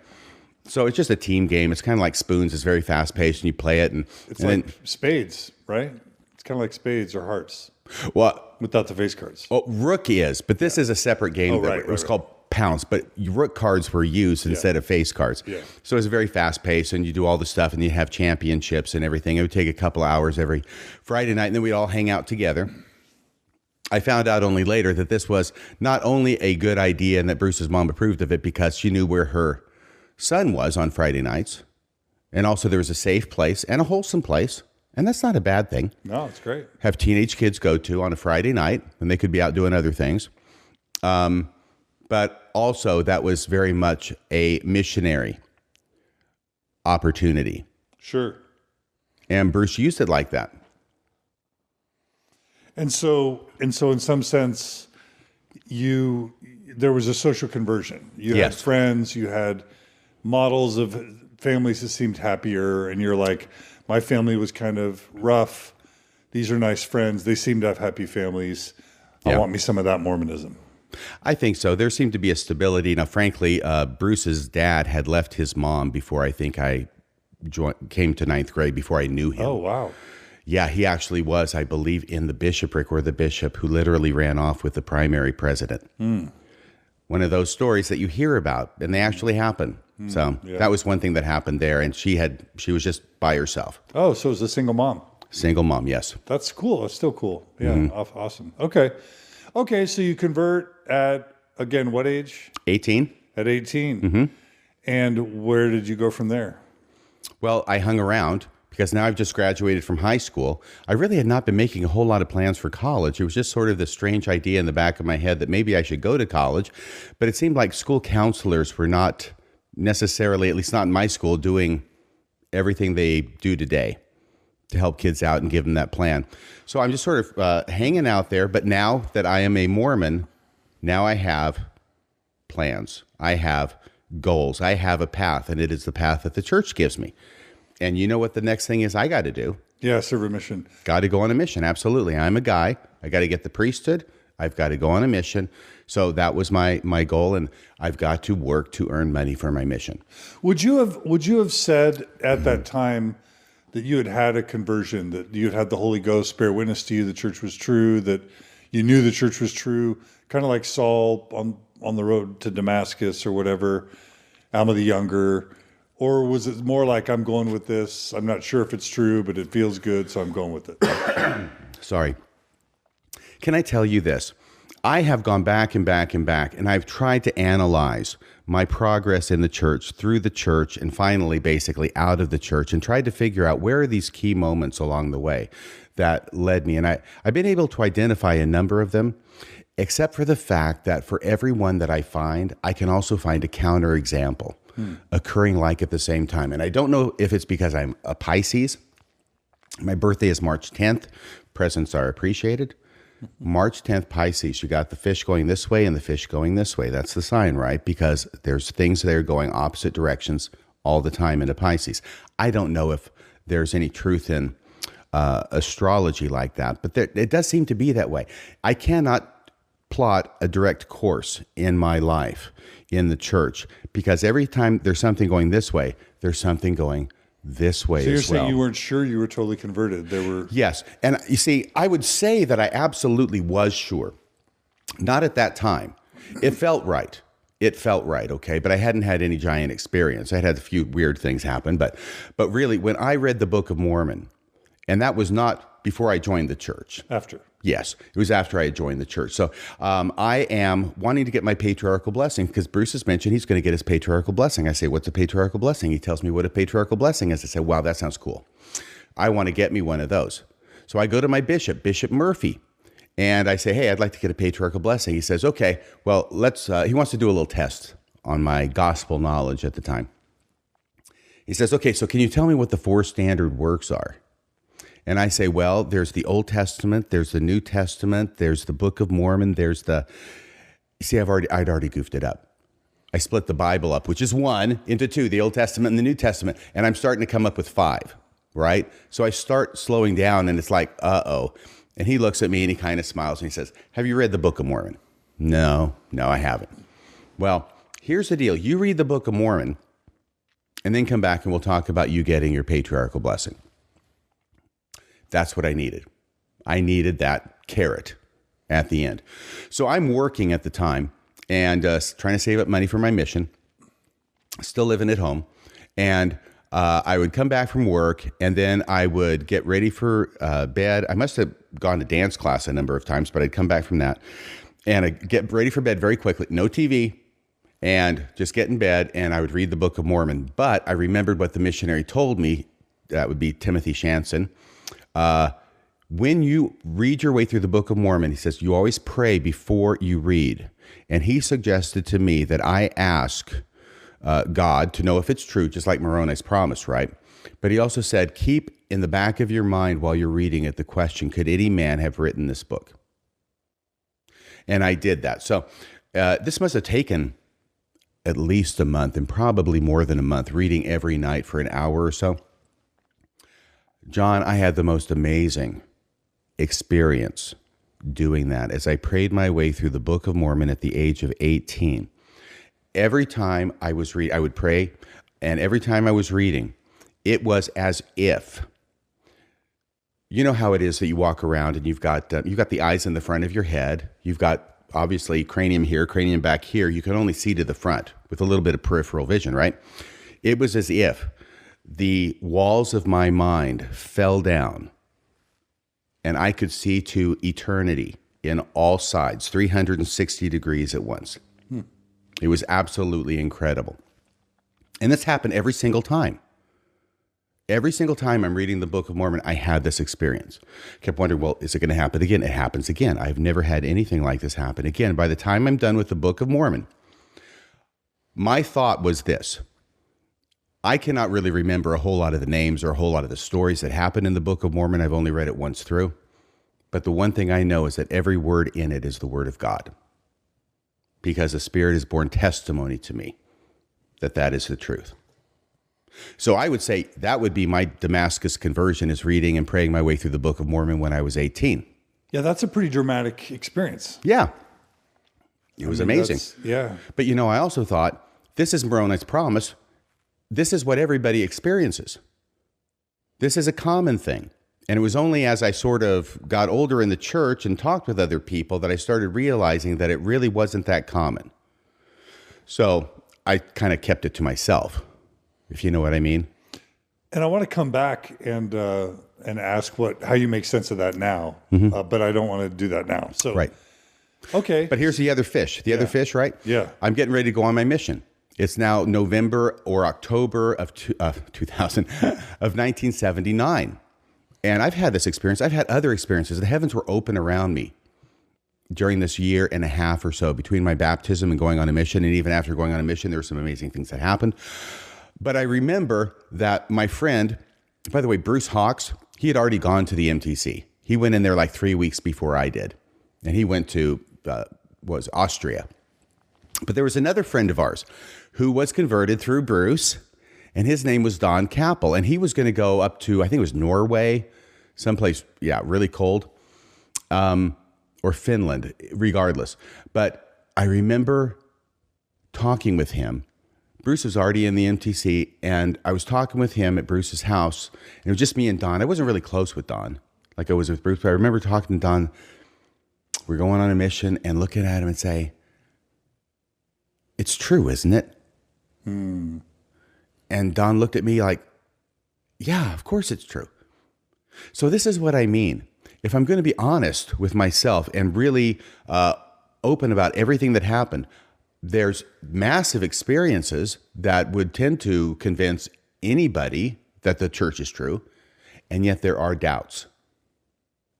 So it's just a team game. It's kind of like spoons. It's very fast paced, and you play it. It's like spades, right? It's kind of like spades or hearts. Well, without the face cards. Oh, rook is, but this is a separate game. It was called Pounce, but rook cards were used instead of face cards. Yeah. So it's very fast paced, and you do all the stuff, and you have championships and everything. It would take a couple hours every Friday night, and then we'd all hang out together. I found out only later that this was not only a good idea and that Bruce's mom approved of it because she knew where her son was on Friday nights. And also there was a safe place and a wholesome place. And that's not a bad thing. No, it's great. Have teenage kids go to on a Friday night, and they could be out doing other things. But also that was very much a missionary opportunity. Sure. And Bruce used it like that. And so in some sense, there was a social conversion. You had friends, you had models of families that seemed happier, and you're like, my family was kind of rough. These are nice friends. They seem to have happy families. I want me some of that Mormonism. I think so. There seemed to be a stability. Now, frankly, Bruce's dad had left his mom before I think I came to 9th grade, before I knew him. Oh, wow. Yeah, he actually was, I believe, in the bishopric, or the bishop who literally ran off with the primary president. One of those stories that you hear about, and they actually happen. So that was one thing that happened there, and she was just by herself. Oh, so it was a single mom. Single mom, yes. That's cool. That's still cool. Yeah, awesome. Okay, so you convert at again, what age? 18. At 18. Mm-hmm. And where did you go from there? Well, I hung around because now I've just graduated from high school. I really had not been making a whole lot of plans for college. It was just sort of this strange idea in the back of my head that maybe I should go to college. But it seemed like school counselors were not necessarily, at least not in my school, doing everything they do today to help kids out and give them that plan. So I'm just sort of hanging out there. But now that I am a Mormon, now I have plans. I have goals. I have a path, and it is the path that the church gives me. And you know what the next thing is I got to do? Yeah, serve a mission. Got to go on a mission. Absolutely. I'm a guy. I got to get the priesthood. I've got to go on a mission. So that was my goal, and I've got to work to earn money for my mission. Would you have said at that time that you had a conversion, that you had the Holy Ghost bear witness to you, the church was true, that you knew the church was true, kind of like Saul on the road to Damascus or whatever, Alma the Younger? Or was it more like, I'm going with this, I'm not sure if it's true, but it feels good, so I'm going with it? Sorry. Can I tell you this? I have gone back and back and back, and I've tried to analyze my progress in the church, through the church, and finally basically out of the church, and tried to figure out where are these key moments along the way that led me. And I've been able to identify a number of them, except for the fact that for every one that I find, I can also find a counterexample occurring like at the same time. And I don't know if it's because I'm a Pisces. My birthday is March 10th. Presents are appreciated. March 10th, Pisces, you got the fish going this way and the fish going this way. That's the sign, right? Because there's things that are going opposite directions all the time into Pisces. I don't know if there's any truth in astrology like that, but it does seem to be that way. I cannot plot a direct course in my life in the church because every time there's something going this way, there's something going this way as well. So you're saying you weren't sure you were totally converted? Yes. And you see, I would say that I absolutely was sure. Not at that time. It felt right. It felt right, okay? But I hadn't had any giant experience. I had a few weird things happen. But really, when I read the Book of Mormon, and that was not before I joined the church. After? Yes, it was after I had joined the church. So I am wanting to get my patriarchal blessing because Bruce has mentioned he's going to get his patriarchal blessing. I say, what's a patriarchal blessing? He tells me what a patriarchal blessing is. I say, wow, that sounds cool. I want to get me one of those. So I go to my bishop, Bishop Murphy, and I say, hey, I'd like to get a patriarchal blessing. He says, okay, well, he wants to do a little test on my gospel knowledge at the time. He says, okay, so can you tell me what the 4 standard works are? And I say, well, there's the Old Testament, there's the New Testament, there's the Book of Mormon, there's the... You see, I'd already goofed it up. I split the Bible up, which is 1, into 2, the Old Testament and the New Testament, and I'm starting to come up with 5, right? So I start slowing down, and it's like, uh-oh. And he looks at me, and he kind of smiles, and he says, have you read the Book of Mormon? No, I haven't. Well, here's the deal. You read the Book of Mormon, and then come back, and we'll talk about you getting your patriarchal blessing. That's what I needed. I needed that carrot at the end. So I'm working at the time and trying to save up money for my mission, still living at home. And I would come back from work and then I would get ready for bed. I must have gone to dance class a number of times, but I'd come back from that and I'd get ready for bed very quickly. No TV and just get in bed and I would read the Book of Mormon. But I remembered what the missionary told me. That would be Timothy Shanson. When you read your way through the Book of Mormon, he says, you always pray before you read. And he suggested to me that I ask God to know if it's true, just like Moroni's promise, right? But he also said, keep in the back of your mind while you're reading it the question, could any man have written this book? And I did that. So this must have taken at least a month and probably more than a month, reading every night for an hour or so. John, I had the most amazing experience doing that as I prayed my way through the Book of Mormon at the age of 18. Every time I was reading, I would pray, and every time I was reading, it was as if, you know how it is that you walk around and you've got the eyes in the front of your head, you've got obviously cranium here, cranium back here, you can only see to the front with a little bit of peripheral vision, right? It was as if the walls of my mind fell down and I could see to eternity in all sides, 360 degrees at once. It was absolutely incredible. And this happened every single time. Every single time I'm reading the Book of Mormon, I had this experience. Kept wondering, well, is it going to happen again? It happens again. I've never had anything like this happen again. By the time I'm done with the Book of Mormon, my thought was this. I cannot really remember a whole lot of the names or a whole lot of the stories that happen in the Book of Mormon. I've only read it once through. But the one thing I know is that every word in it is the word of God. Because the Spirit has borne testimony to me that that is the truth. So I would say that would be my Damascus conversion, is reading and praying my way through the Book of Mormon when I was 18. Yeah, that's a pretty dramatic experience. Yeah. It was amazing. Yeah. But I also thought, this is Moroni's promise. This is what everybody experiences. This is a common thing. And it was only as I sort of got older in the church and talked with other people that I started realizing that it really wasn't that common. So I kind of kept it to myself, if you know what I mean. And I want to come back and ask how you make sense of that now, but I don't want to do that now. So right. Okay. But here's the other fish. The other fish, right? Yeah. I'm getting ready to go on my mission. It's now November or October of 2000 of 1979. And I've had this experience. I've had other experiences. The heavens were open around me during this year and a half or so between my baptism and going on a mission. And even after going on a mission, there were some amazing things that happened. But I remember that my friend, by the way, Bruce Hawks, he had already gone to the MTC. He went in there like 3 weeks before I did. And he went to, Austria. But there was another friend of ours who was converted through Bruce, and his name was Don Kappel. And he was going to go up to, I think it was Norway, someplace, really cold, or Finland, regardless. But I remember talking with him. Bruce was already in the MTC, and I was talking with him at Bruce's house, and it was just me and Don. I wasn't really close with Don like I was with Bruce, but I remember talking to Don. We're going on a mission and looking at him and say, it's true, isn't it? And Don looked at me like, yeah, of course it's true. So this is what I mean. If I'm going to be honest with myself and really open about everything that happened, there's massive experiences that would tend to convince anybody that the church is true. And yet there are doubts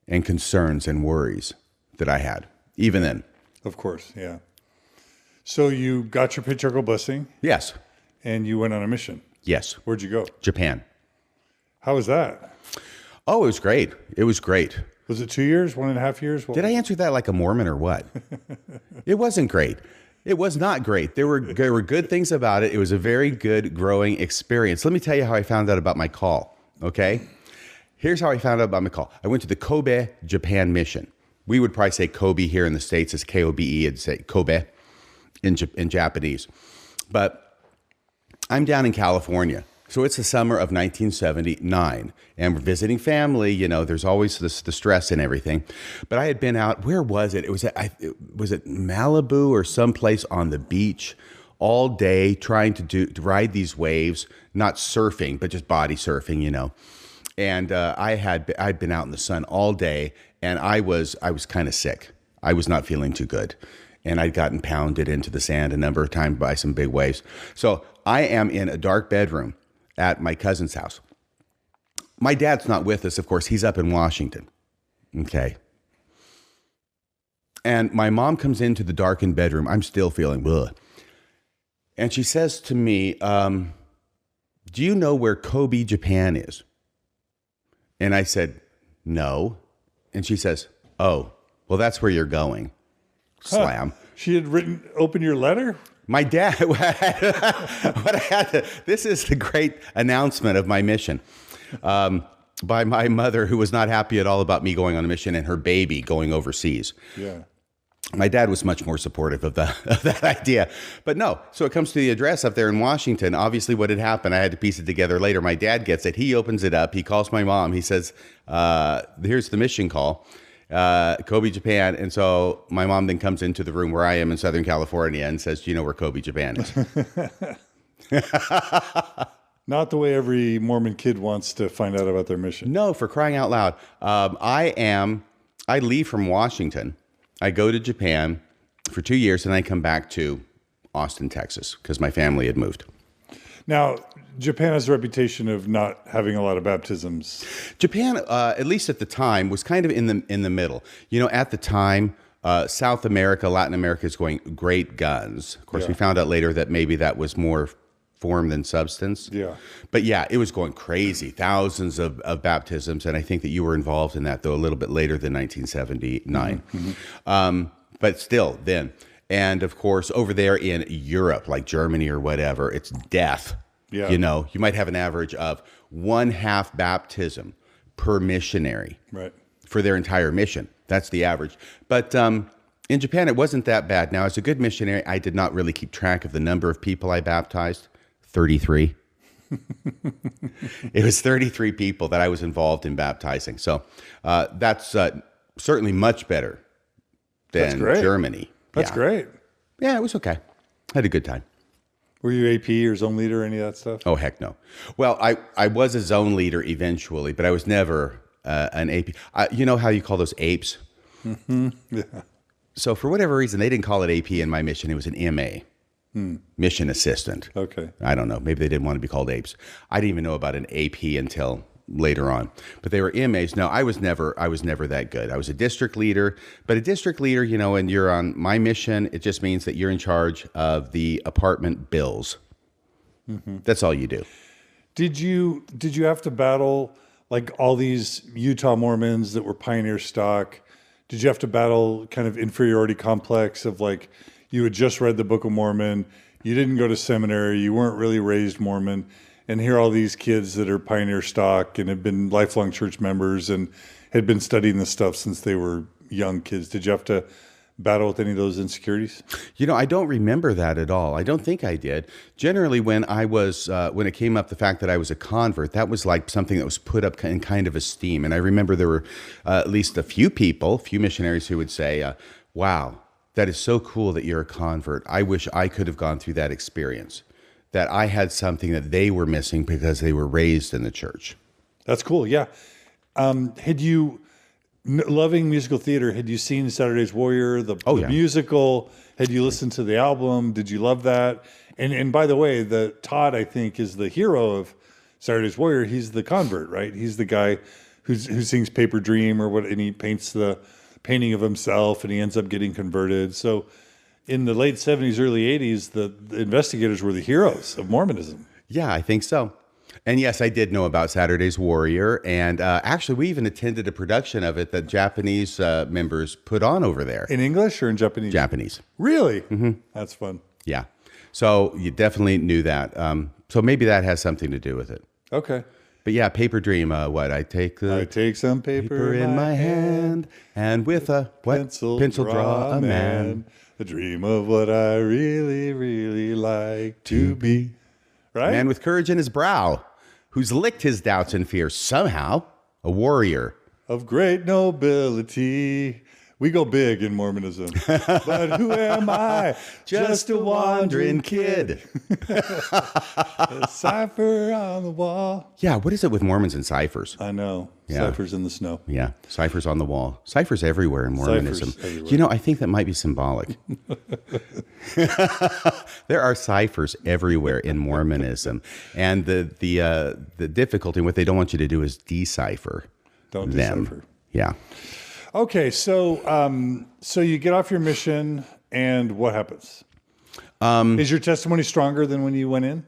and concerns and worries that I had, even then. Of course, yeah. So you got your patriarchal blessing. Yes. And you went on a mission. Yes. Where'd you go? Japan. How was that? Oh, it was great. It was great. Was it 2 years, 1.5 years? Did I answer that like a Mormon or what? It wasn't great. It was not great. There were good things about it. It was a very good growing experience. Let me tell you how I found out about my call, okay? Here's how I found out about my call. I went to the Kobe, Japan mission. We would probably say Kobe here in the States. It's Kobe. It'd say Kobe in Japanese. But I'm down in California. So it's the summer of 1979, and we're visiting family. There's always the stress and everything. But I had been out. Where was it? Was it Malibu or someplace on the beach all day trying to ride these waves, not surfing, but just body surfing, And I'd been out in the sun all day, and I was kind of sick. I was not feeling too good. And I'd gotten pounded into the sand a number of times by some big waves. So I am in a dark bedroom at my cousin's house. My dad's not with us, of course. He's up in Washington. Okay. And my mom comes into the darkened bedroom. I'm still feeling bleh. And she says to me, do you know where Kobe, Japan is? And I said, no. And she says, oh, well, that's where you're going. Slam. She had open your letter? My dad, this is the great announcement of my mission by my mother, who was not happy at all about me going on a mission and her baby going overseas. Yeah. My dad was much more supportive of that idea. But no, so it comes to the address up there in Washington. Obviously, what had happened, I had to piece it together later. My dad gets it. He opens it up. He calls my mom. He says, here's the mission call. Kobe, Japan. And so my mom then comes into the room where I am in Southern California and says, do you know where Kobe, Japan is? Not the way every Mormon kid wants to find out about their mission. No, for crying out loud. I leave from Washington. I go to Japan for 2 years, and I come back to Austin, Texas, because my family had moved. Now, Japan has a reputation of not having a lot of baptisms. Japan, at least at the time, was kind of in the middle. At the time, South America, Latin America is going great guns. Of course, we found out later that maybe that was more form than substance. Yeah. But yeah, it was going crazy. Thousands of baptisms. And I think that you were involved in that, though, a little bit later than 1979. Mm-hmm. But still, then. And of course, over there in Europe, like Germany or whatever, it's death. Yeah. You might have an average of 1/2 baptism per missionary. Right. For their entire mission. That's the average. But in Japan, it wasn't that bad. Now, as a good missionary, I did not really keep track of the number of people I baptized. 33. It was 33 people that I was involved in baptizing. So that's certainly much better than Germany. That's great. Yeah, it was okay. I had a good time. Were you AP or zone leader or any of that stuff? Oh, heck no. Well, I was a zone leader eventually, but I was never an AP. You know how you call those apes? Mm-hmm. Yeah. So for whatever reason, they didn't call it AP in my mission. It was an MA. Mission assistant. Okay. I don't know. Maybe they didn't want to be called apes. I didn't even know about an AP until later on. But they were MAs. No, I was never that good. I was a district leader. But a district leader, and you're on my mission, it just means that you're in charge of the apartment bills. Mm-hmm. That's all you do. Did you have to battle like all these Utah Mormons that were pioneer stock? Did you have to battle kind of inferiority complex of like, you had just read the Book of Mormon, you didn't go to seminary, you weren't really raised Mormon, and here are all these kids that are pioneer stock and have been lifelong church members and had been studying this stuff since they were young kids. Did you have to battle with any of those insecurities? I don't remember that at all. I don't think I did. Generally, when it came up, the fact that I was a convert, that was like something that was put up in kind of esteem. And I remember there were at least a few missionaries who would say, wow, that is so cool that you're a convert. I wish I could have gone through that experience, that I had something that they were missing because they were raised in the church. That's cool. Yeah. Had you, loving musical theater, had you seen Saturday's Warrior, the musical? Had you listened to the album? Did you love that? And by the way, Todd, I think, is the hero of Saturday's Warrior. He's the convert, right? He's the guy who sings Paper Dream and he paints the painting of himself, and he ends up getting converted. So in the late 70s, early 80s, the investigators were the heroes of Mormonism. Yeah, I think so. And yes, I did know about Saturday's Warrior. And actually, we even attended a production of it that Japanese members put on over there. In English or in Japanese? Japanese. Really? Mm-hmm. That's fun. Yeah. So you definitely knew that. So maybe that has something to do with it. Okay. But yeah, Paper Dream, I take some paper in my hand, and with a pencil draw a man. A dream of what I really, really like to be. Right? A man with courage in his brow, who's licked his doubts and fears, somehow a warrior. Of great nobility. We go big in Mormonism. But who am I? Just a wandering kid. A cipher on the wall. Yeah, what is it with Mormons and ciphers? I know. Yeah. Ciphers in the snow. Yeah, ciphers on the wall. Ciphers everywhere in Mormonism. Everywhere. I think that might be symbolic. There are ciphers everywhere in Mormonism. And the difficulty, what they don't want you to do is decipher Don't them. Decipher. Yeah. Okay, so you get off your mission, and what happens? Is your testimony stronger than when you went in?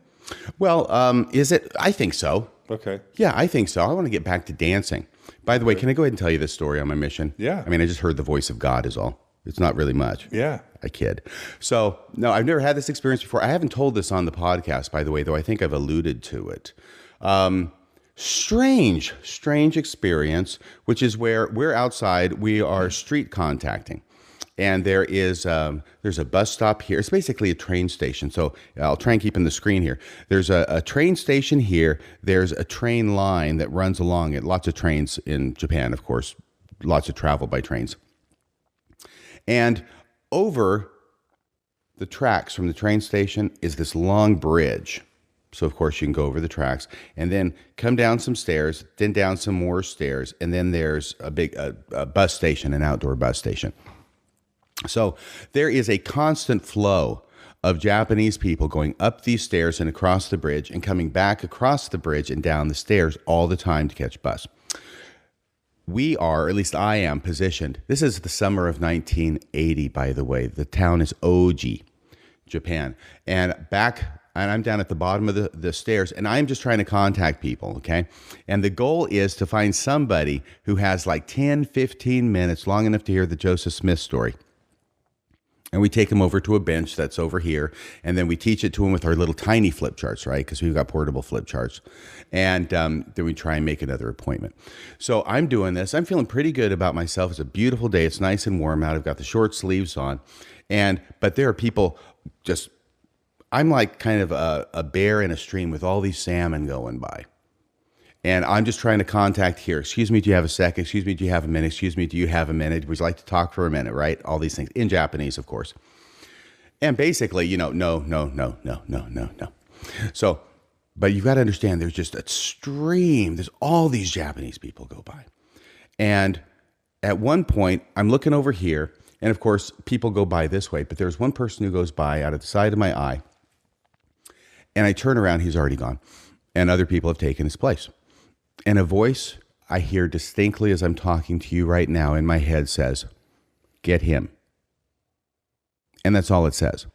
Well, is it? I think so. Okay. Yeah, I think so. I want to get back to dancing. By the way, can I go ahead and tell you this story on my mission? Yeah. I mean, I just heard the voice of God is all. It's not really much. Yeah. I kid. So, no, I've never had this experience before. I haven't told this on the podcast, by the way, though I think I've alluded to it. Strange experience, which is where we're outside, we are street contacting. And there's a bus stop here. It's basically a train station. So I'll try and keep in the screen here. There's a train station here. There's a train line that runs along it. Lots of trains in Japan, of course. Lots of travel by trains. And over the tracks from the train station is this long bridge. So, of course, you can go over the tracks and then come down some stairs, then down some more stairs, and then there's a big bus station, an outdoor bus station. So there is a constant flow of Japanese people going up these stairs and across the bridge and coming back across the bridge and down the stairs all the time to catch a bus. We are, or at least I am, positioned. This is the summer of 1980, by the way. The town is Oji, Japan. And I'm down at the bottom of the stairs, and I'm just trying to contact people, okay? And the goal is to find somebody who has like 10, 15 minutes, long enough to hear the Joseph Smith story. And we take them over to a bench that's over here, and then we teach it to them with our little tiny flip charts, right? Because we've got portable flip charts. And then we try and make another appointment. So I'm doing this. I'm feeling pretty good about myself. It's a beautiful day. It's nice and warm out. I've got the short sleeves on. But there are people just, I'm like kind of a bear in a stream with all these salmon going by. And I'm just trying to contact here. Excuse me, do you have a second? Excuse me, do you have a minute? Excuse me, do you have a minute? Would you like to talk for a minute, right? All these things in Japanese, of course. And basically, no. So, but you've got to understand there's just a stream. There's all these Japanese people go by. And at one point, I'm looking over here. And of course, people go by this way. But there's one person who goes by out of the side of my eye. And I turn around, he's already gone. And other people have taken his place. And a voice I hear distinctly as I'm talking to you right now in my head says, "Get him." And that's all it says.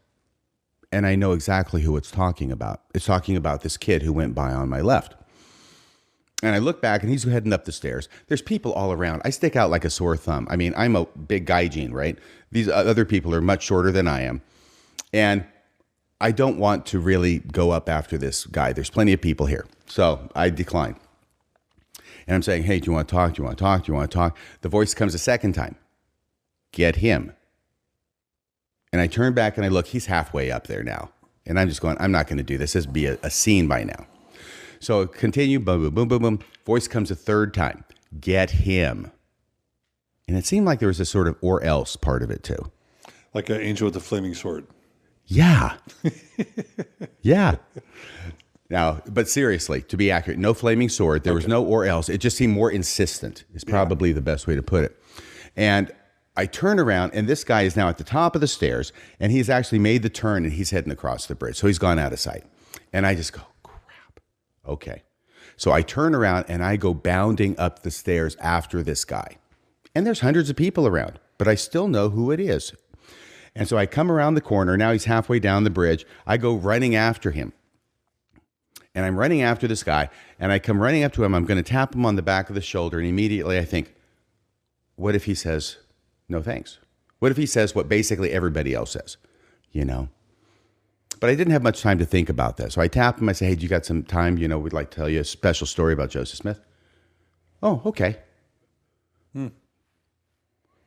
And I know exactly who it's talking about. It's talking about this kid who went by on my left. And I look back and he's heading up the stairs. There's people all around. I stick out like a sore thumb. I mean, I'm a big gaijin, right? These other people are much shorter than I am. And I don't want to really go up after this guy. There's plenty of people here. So I decline. And I'm saying, hey, do you want to talk? Do you want to talk? Do you want to talk? The voice comes a second time. Get him. And I turn back and I look. He's halfway up there now. And I'm just going, I'm not going to do this. This would be a scene by now. So continue. Boom, boom, boom, boom, boom. Voice comes a third time. Get him. And it seemed like there was a sort of or else part of it too. Like an angel with a flaming sword. Yeah. Yeah. Now, but seriously, to be accurate, no flaming sword. There was no or else. It just seemed more insistent is probably the best way to put it. And I turn around, and this guy is now at the top of the stairs, and he's actually made the turn, and he's heading across the bridge. So he's gone out of sight. And I just go, crap. Okay. So I turn around, and I go bounding up the stairs after this guy. And there's hundreds of people around, but I still know who it is. And so I come around the corner. Now he's halfway down the bridge. I go running after him. And I'm running after this guy, and I come running up to him. I'm going to tap him on the back of the shoulder, and immediately I think, what if he says, no thanks? What if he says what basically everybody else says, you know? But I didn't have much time to think about that. So I tap him. I say, hey, do you got some time? You know, we'd like to tell you a special story about Joseph Smith. Oh, okay.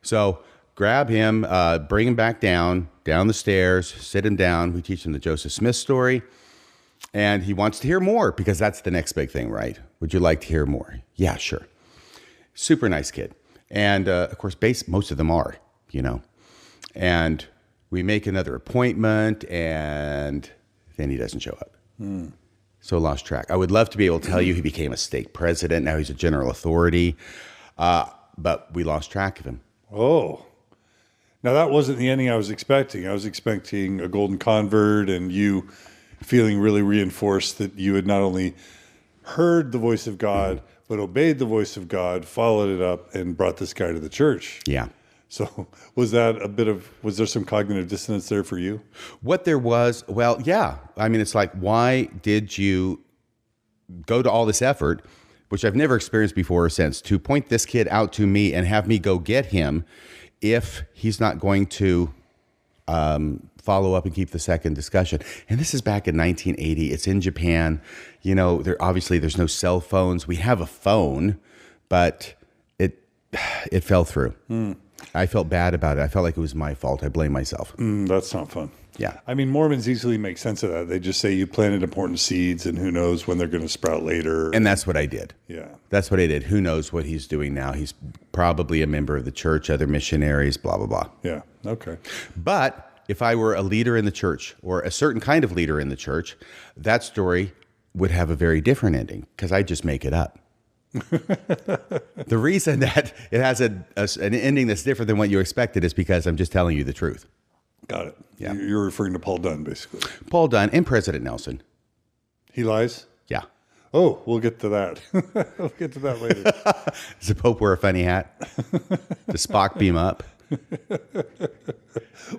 So grab him, bring him back down the stairs, sit him down. We teach him the Joseph Smith story. And he wants to hear more because that's the next big thing, right? Would you like to hear more? Yeah, sure. Super nice kid. And of course, most of them are, you know. And we make another appointment and then he doesn't show up. So lost track. I would love to be able to tell you he became a stake president. Now he's a general authority. But we lost track of him. Oh. Now that wasn't the ending I was expecting. I was expecting a golden convert and you feeling really reinforced that you had not only heard the voice of God, but obeyed the voice of God, followed it up, and brought this guy to the church. Yeah. So was there some cognitive dissonance there for you? What there was, well, yeah. I mean, it's like, why did you go to all this effort, which I've never experienced before or since, to point this kid out to me and have me go get him if he's not going to follow up and keep the second discussion? And this is back in 1980. It's in Japan. You know, there's no cell phones. We have a phone, but it fell through. I felt bad about it. I felt like it was my fault. I blame myself. That's not fun. Yeah. I mean, Mormons easily make sense of that. They just say you planted important seeds and who knows when they're going to sprout later. And that's what I did. Yeah. That's what I did. Who knows what he's doing now? He's probably a member of the church, other missionaries, blah, blah, blah. Yeah. Okay. But if I were a leader in the church or a certain kind of leader in the church, that story would have a very different ending because I just make it up. The reason that it has an ending that's different than what you expected is because I'm just telling you the truth. Got it. Yeah. You're referring to Paul Dunn, basically. Paul Dunn and President Nelson. He lies? Yeah. Oh, we'll get to that. We'll get to that later. Does the Pope wear a funny hat? Does Spock beam up?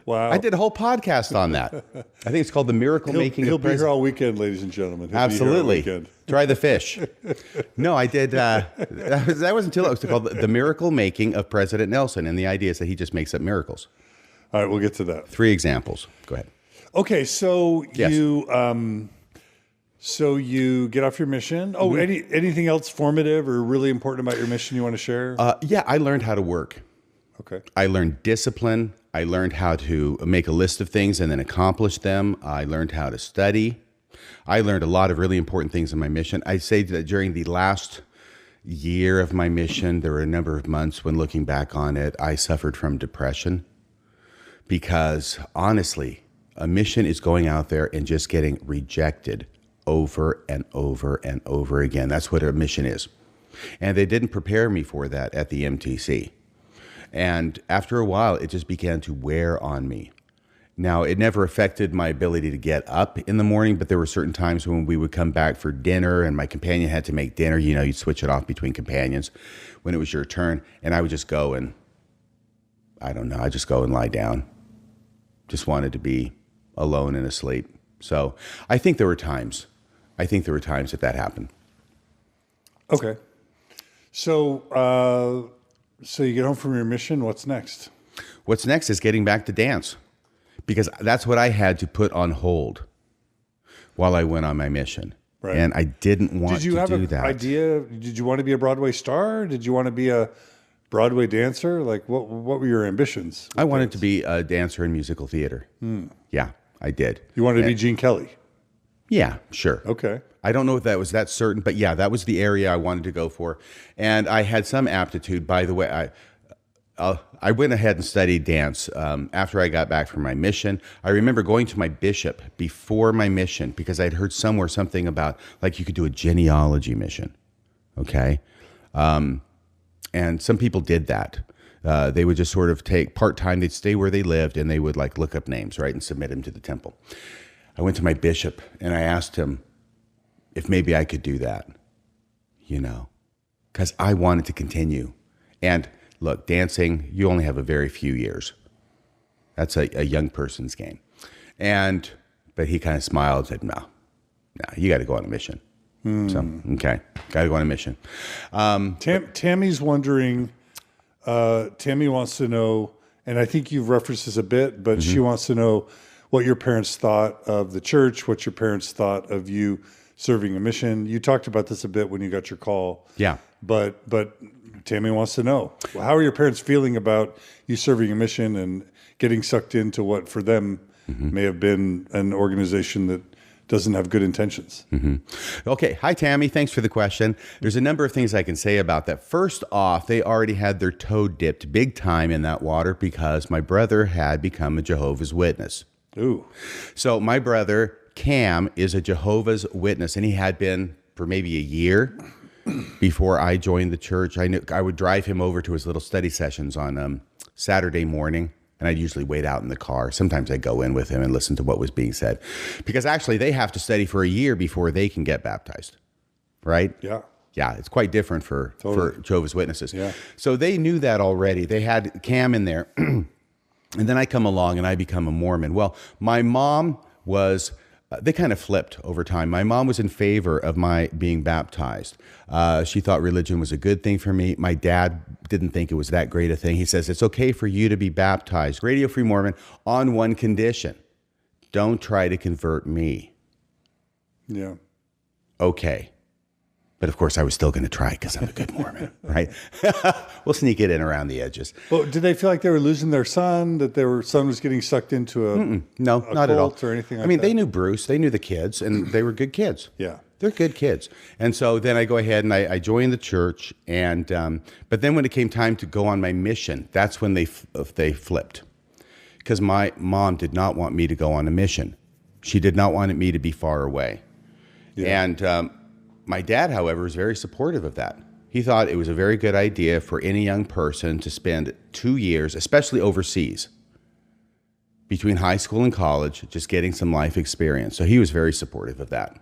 Wow. I did a whole podcast on that. I think it's called The Miracle Making He'll of be here President. all weekend, ladies and gentlemen. He'll Absolutely. Be here all weekend. Try the fish. No, I did. That wasn't too long. It was called The Miracle Making of President Nelson. And the idea is that he just makes up miracles. All right, we'll get to that. 3 examples. Go ahead. Okay, so Yes. you get off your mission. Oh, anything else formative or really important about your mission you want to share? Yeah, I learned how to work. Okay. I learned discipline. I learned how to make a list of things and then accomplish them. I learned how to study. I learned a lot of really important things in my mission. I say that during the last year of my mission, there were a number of months when looking back on it, I suffered from depression because honestly, a mission is going out there and just getting rejected over and over and over again. That's what a mission is. And they didn't prepare me for that at the MTC. And after a while, it just began to wear on me. Now, it never affected my ability to get up in the morning, but there were certain times when we would come back for dinner and my companion had to make dinner. You know, you'd switch it off between companions when it was your turn. And I would just go and, I don't know, I just go and lie down. Just wanted to be alone and asleep. So I think there were times. that happened. Okay. So you get home from your mission. What's next? What's next is getting back to dance because that's what I had to put on hold while I went on my mission. Right. And I didn't want Did you to have do an that. idea? Did you want to be a Broadway star? Did you want to be a Broadway dancer? Like, what were your ambitions? I wanted to be a dancer in musical theater. Yeah, I did. You wanted to be Gene Kelly? Yeah, sure. Okay. I don't know if that was that certain, but yeah, that was the area I wanted to go for. And I had some aptitude. By the way, I went ahead and studied dance after I got back from my mission. I remember going to my bishop before my mission because I'd heard somewhere something about like you could do a genealogy mission. Okay. And some people did that. They would just sort of take part-time, they'd stay where they lived and they would like look up names, right, and submit them to the temple. I went to my bishop and I asked him if maybe I could do that, you know, because I wanted to continue. And look, dancing, you only have a very few years. That's a young person's game. But he kind of smiled and said, no, you got to go on a mission. So, okay, got to go on a mission. Tammy's wondering, Tammy wants to know, and I think you've referenced this a bit, but she wants to know what your parents thought of the church, what your parents thought of you serving a mission. You talked about this a bit when you got your call. Yeah. But Tammy wants to know, well, how are your parents feeling about you serving a mission and getting sucked into what for them may have been an organization that doesn't have good intentions? Okay. Hi, Tammy. Thanks for the question. There's a number of things I can say about that. First off, they already had their toe dipped big time in that water because my brother had become a Jehovah's Witness. Ooh. So my brother, Cam, is a Jehovah's Witness, and he had been for maybe a year before I joined the church. I would drive him over to his little study sessions on Saturday morning, and I'd usually wait out in the car. Sometimes I'd go in with him and listen to what was being said, because actually they have to study for a year before they can get baptized, right? Yeah. Yeah, it's quite different for Jehovah's Witnesses. Yeah. So they knew that already. They had Cam in there. And then I come along and I become a Mormon. Well, my mom was, they kind of flipped over time. My mom was in favor of my being baptized. She thought religion was a good thing for me. My dad didn't think it was that great a thing. He says, it's okay for you to be baptized. Radio Free Mormon on one condition. Don't try to convert me. Yeah. Okay. But of course, I was still going to try because I'm a good Mormon, right? We'll sneak it in around the edges. Well, did they feel like they were losing their son, that their son was getting sucked into a No, not at all. cult or anything like I mean, that? they knew Bruce, they knew the kids, and they were good kids. Yeah. They're good kids. And so then I go ahead and I joined the church. And but then when it came time to go on my mission, that's when they flipped. Because my mom did not want me to go on a mission. She did not want me to be far away. Yeah. And my dad, however, was very supportive of that. He thought it was a very good idea for any young person to spend 2 years, especially overseas, between high school and college, just getting some life experience. So he was very supportive of that.